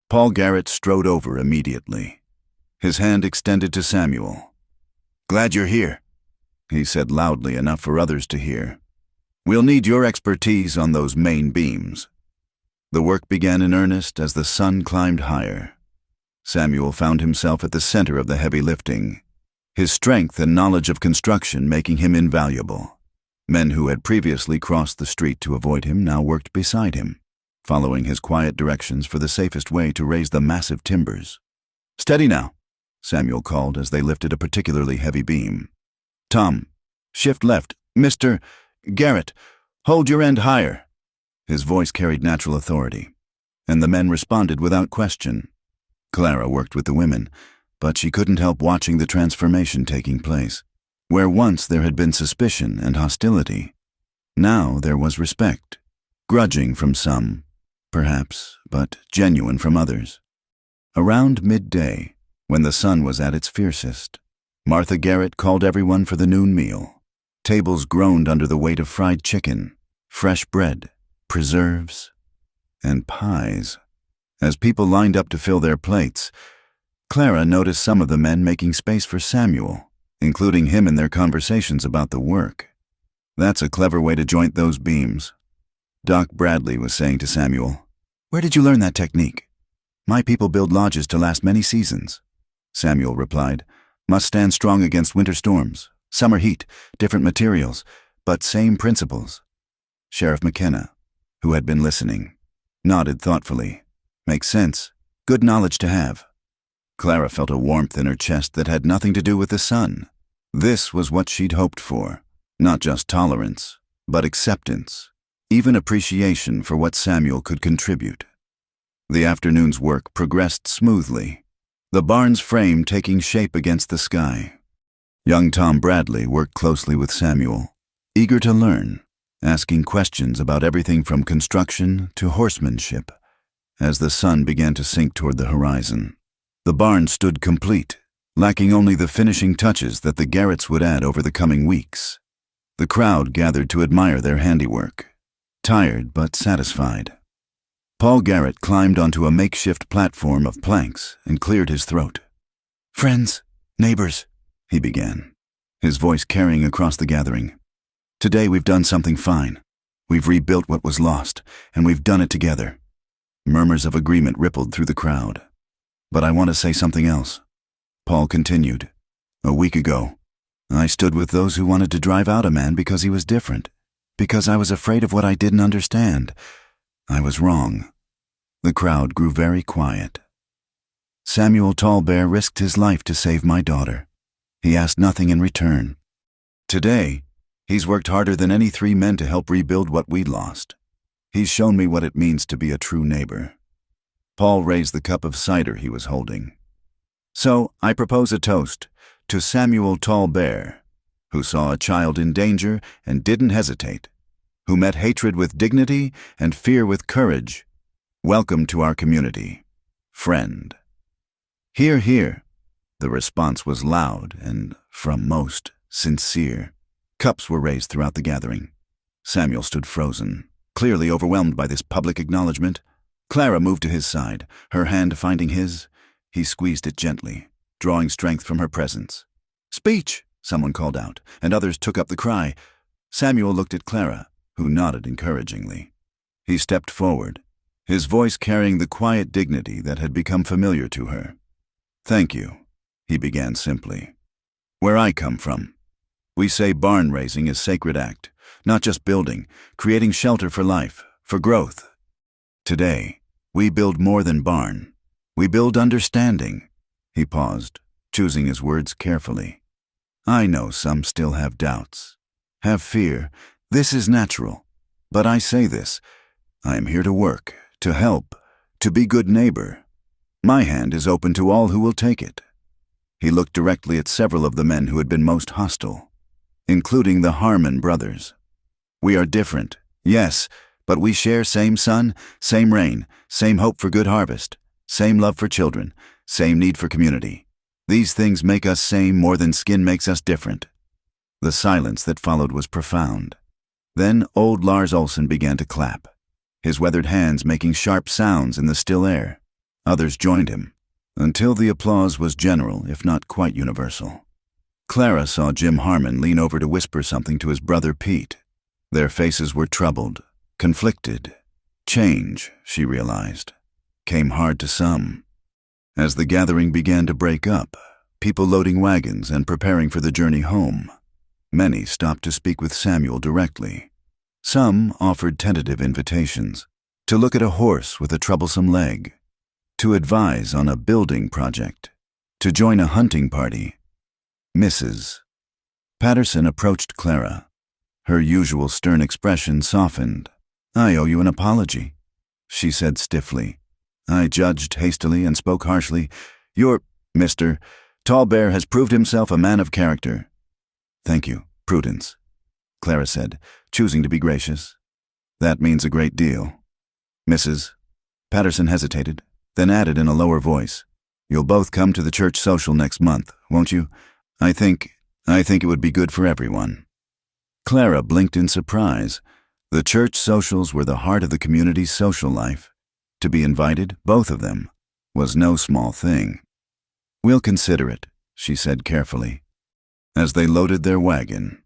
Paul Garrett strode over immediately, his hand extended to Samuel. "Glad you're here," he said loudly enough for others to hear. "We'll need your expertise on those main beams." The work began in earnest as the sun climbed higher. Samuel found himself at the center of the heavy lifting, his strength and knowledge of construction making him invaluable. Men who had previously crossed the street to avoid him now worked beside him, following his quiet directions for the safest way to raise the massive timbers. "Steady now," Samuel called as they lifted a particularly heavy beam. "Tom, shift left. Mr. Garrett, hold your end higher." His voice carried natural authority, and the men responded without question. Clara worked with the women, but she couldn't help watching the transformation taking place. Where once there had been suspicion and hostility, now there was respect, grudging from some, perhaps, but genuine from others. Around midday, when the sun was at its fiercest, Martha Garrett called everyone for the noon meal. Tables groaned under the weight of fried chicken, fresh bread, preserves, and pies. As people lined up to fill their plates, Clara noticed some of the men making space for Samuel, including him in their conversations about the work. "That's a clever way to joint those beams," Doc Bradley was saying to Samuel, "Where did you learn that technique?" "My people build lodges to last many seasons." Samuel replied, "Must stand strong against winter storms, summer heat, different materials, but same principles." Sheriff McKenna, who had been listening, nodded thoughtfully. "Makes sense. Good knowledge to have." Clara felt a warmth in her chest that had nothing to do with the sun. This was what she'd hoped for. Not just tolerance, but acceptance, even appreciation for what Samuel could contribute. The afternoon's work progressed smoothly, the barn's frame taking shape against the sky. Young Tom Bradley worked closely with Samuel, eager to learn, asking questions about everything from construction to horsemanship. As the sun began to sink toward the horizon, the barn stood complete, lacking only the finishing touches that the Garretts would add over the coming weeks. The crowd gathered to admire their handiwork, tired but satisfied. Paul Garrett climbed onto a makeshift platform of planks and cleared his throat. "Friends, neighbors," he began, his voice carrying across the gathering. "Today we've done something fine. We've rebuilt what was lost, and we've done it together." Murmurs of agreement rippled through the crowd. "But I want to say something else," Paul continued. "A week ago, I stood with those who wanted to drive out a man because he was different, because I was afraid of what I didn't understand. I was wrong." The crowd grew very quiet. "Samuel Tallbear risked his life to save my daughter. He asked nothing in return. Today, he's worked harder than any 3 men to help rebuild what we'd lost. He's shown me what it means to be a true neighbor." Paul raised the cup of cider he was holding. "So I propose a toast to Samuel Tallbear, who saw a child in danger and didn't hesitate, who met hatred with dignity and fear with courage. Welcome to our community, friend." "Hear, hear." The response was loud and, from most, sincere. Cups were raised throughout the gathering. Samuel stood frozen, clearly overwhelmed by this public acknowledgement. Clara moved to his side, her hand finding his. He squeezed it gently, drawing strength from her presence. "Speech!" someone called out, and others took up the cry. Samuel looked at Clara, who nodded encouragingly. He stepped forward, his voice carrying the quiet dignity that had become familiar to her. "Thank you," he began simply. "Where I come from, we say barn raising is sacred act, not just building, creating shelter for life, for growth. Today, we build more than barn. We build understanding." He paused, choosing his words carefully. "I know some still have doubts, have fear. This is natural. But I say this, I am here to work, to help, to be good neighbor. My hand is open to all who will take it." He looked directly at several of the men who had been most hostile, including the Harmon brothers. "We are different, yes, but we share same sun, same rain, same hope for good harvest, same love for children, same need for community. These things make us same more than skin makes us different." The silence that followed was profound. Then old Lars Olsen began to clap, his weathered hands making sharp sounds in the still air. Others joined him, until the applause was general, if not quite universal. Clara saw Jim Harmon lean over to whisper something to his brother Pete. Their faces were troubled, conflicted. Change, she realized, came hard to some. As the gathering began to break up, people loading wagons and preparing for the journey home, many stopped to speak with Samuel directly. Some offered tentative invitations, to look at a horse with a troublesome leg, to advise on a building project, to join a hunting party. Mrs. Patterson approached Clara. Her usual stern expression softened. "I owe you an apology," she said stiffly. "I judged hastily and spoke harshly. Your Mr. Tallbear has proved himself a man of character." "Thank you, Prudence," Clara said, choosing to be gracious. "That means a great deal." Mrs. Patterson hesitated, then added in a lower voice, "You'll both come to the church social next month, won't you? I think it would be good for everyone." Clara blinked in surprise. The church socials were the heart of the community's social life. To be invited, both of them, was no small thing. "We'll consider it," she said carefully. As they loaded their wagon,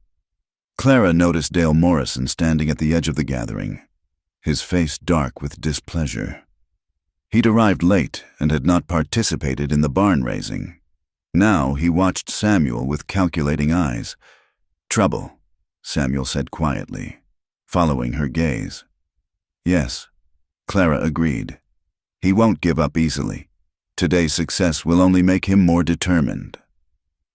Clara noticed Dale Morrison standing at the edge of the gathering, his face dark with displeasure. He'd arrived late and had not participated in the barn raising. Now he watched Samuel with calculating eyes. "Trouble," Samuel said quietly, following her gaze. "Yes," Clara agreed. "He won't give up easily. Today's success will only make him more determined."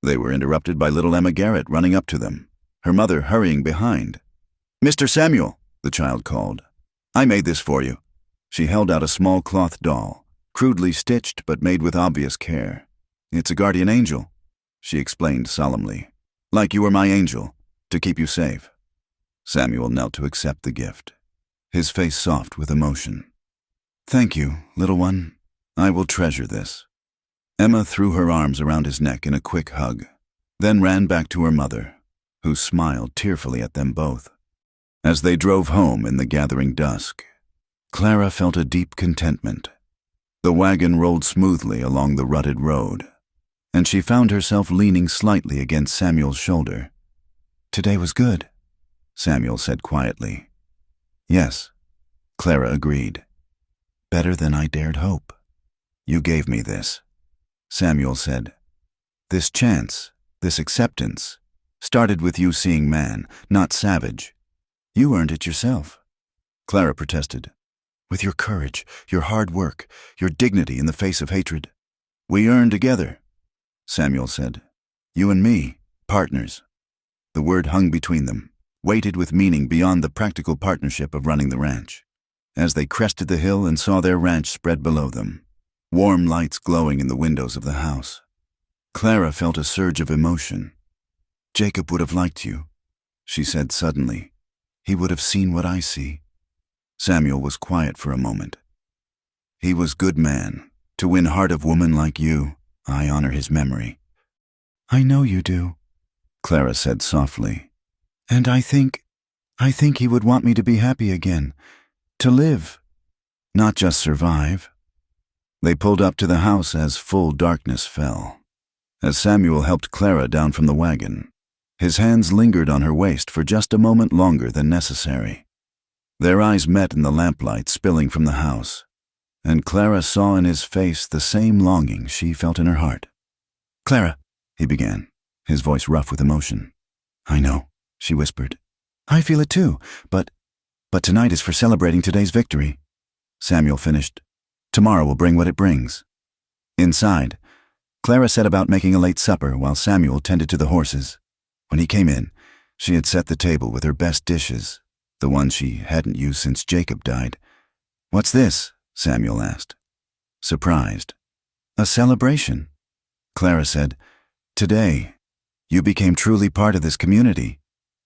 They were interrupted by little Emma Garrett running up to them, her mother hurrying behind. "Mr. Samuel," the child called. "I made this for you." She held out a small cloth doll, crudely stitched but made with obvious care. "It's a guardian angel," she explained solemnly. "Like you were my angel, to keep you safe." Samuel knelt to accept the gift, his face soft with emotion. "Thank you, little one. I will treasure this." Emma threw her arms around his neck in a quick hug, then ran back to her mother, who smiled tearfully at them both. As they drove home in the gathering dusk, Clara felt a deep contentment. The wagon rolled smoothly along the rutted road, and she found herself leaning slightly against Samuel's shoulder. "Today was good," Samuel said quietly. "Yes," Clara agreed. "Better than I dared hope. You gave me this," Samuel said. "This chance, this acceptance, started with you seeing man, not savage. You earned it yourself." Clara protested. "With your courage, your hard work, your dignity in the face of hatred." "We earn together," Samuel said. "You and me, partners." The word hung between them, weighted with meaning beyond the practical partnership of running the ranch. As they crested the hill and saw their ranch spread below them, warm lights glowing in the windows of the house, Clara felt a surge of emotion. "Jacob would have liked you," she said suddenly. "He would have seen what I see." Samuel was quiet for a moment. "He was good man. To win heart of woman like you, I honor his memory." "I know you do," Clara said softly. "And I think he would want me to be happy again, to live, not just survive." They pulled up to the house as full darkness fell. As Samuel helped Clara down from the wagon, his hands lingered on her waist for just a moment longer than necessary. Their eyes met in the lamplight spilling from the house, and Clara saw in his face the same longing she felt in her heart. "Clara," he began, his voice rough with emotion. "I know," she whispered. "I feel it too, but tonight is for celebrating today's victory," Samuel finished. "Tomorrow will bring what it brings." Inside, Clara set about making a late supper while Samuel tended to the horses. When he came in, she had set the table with her best dishes, the ones she hadn't used since Jacob died. "What's this?" Samuel asked, surprised. "A celebration," Clara said. "Today, you became truly part of this community.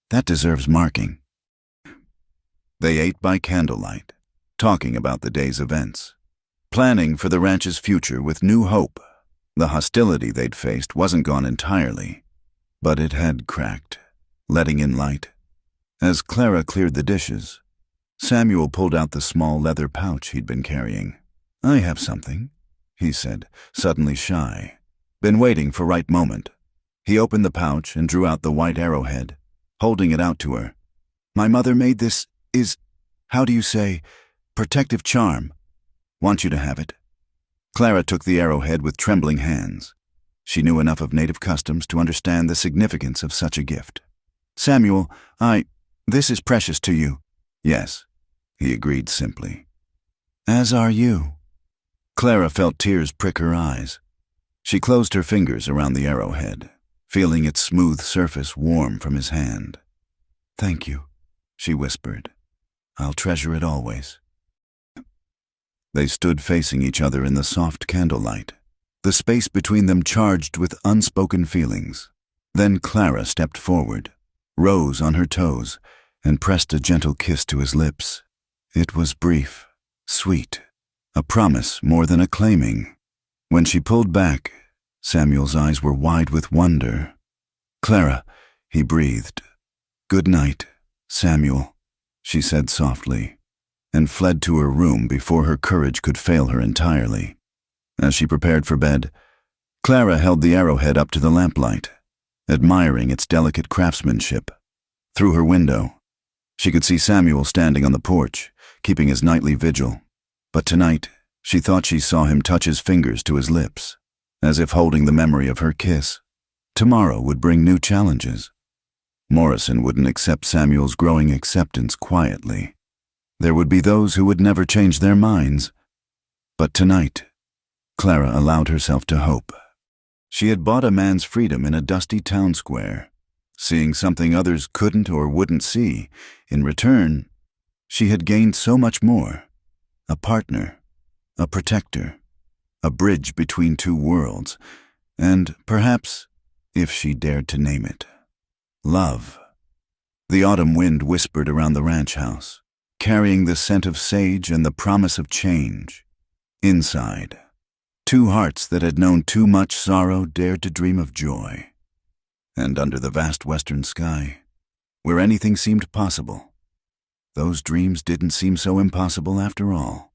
That deserves marking." They ate by candlelight, talking about the day's events, planning for the ranch's future with new hope. The hostility they'd faced wasn't gone entirely, but it had cracked, letting in light. As Clara cleared the dishes, Samuel pulled out the small leather pouch he'd been carrying. "I have something," he said, suddenly shy. Been waiting for right moment. He opened the pouch and drew out the white arrowhead, holding it out to her. "My mother made this how do you say, protective charm. Want you to have it." Clara took the arrowhead with trembling hands. She knew enough of native customs to understand the significance of such a gift. "Samuel, this is precious to you." "Yes," he agreed simply. "As are you." Clara felt tears prick her eyes. She closed her fingers around the arrowhead, feeling its smooth surface warm from his hand. "Thank you," she whispered. "I'll treasure it always." They stood facing each other in the soft candlelight, the space between them charged with unspoken feelings. Then Clara stepped forward, rose on her toes, and pressed a gentle kiss to his lips. It was brief, sweet, a promise more than a claiming. When she pulled back, Samuel's eyes were wide with wonder. "Clara," he breathed. "Good night, Samuel," she said softly, and fled to her room before her courage could fail her entirely. As she prepared for bed, Clara held the arrowhead up to the lamplight, admiring its delicate craftsmanship. Through her window, she could see Samuel standing on the porch, keeping his nightly vigil. But tonight, she thought she saw him touch his fingers to his lips, as if holding the memory of her kiss. Tomorrow would bring new challenges. Morrison wouldn't accept Samuel's growing acceptance quietly. There would be those who would never change their minds. But tonight, Clara allowed herself to hope. She had bought a man's freedom in a dusty town square, seeing something others couldn't or wouldn't see. In return, she had gained so much more. A partner, a protector, a bridge between two worlds, and perhaps, if she dared to name it, love. The autumn wind whispered around the ranch house, carrying the scent of sage and the promise of change. Inside, two hearts that had known too much sorrow dared to dream of joy. And under the vast western sky, where anything seemed possible, those dreams didn't seem so impossible after all.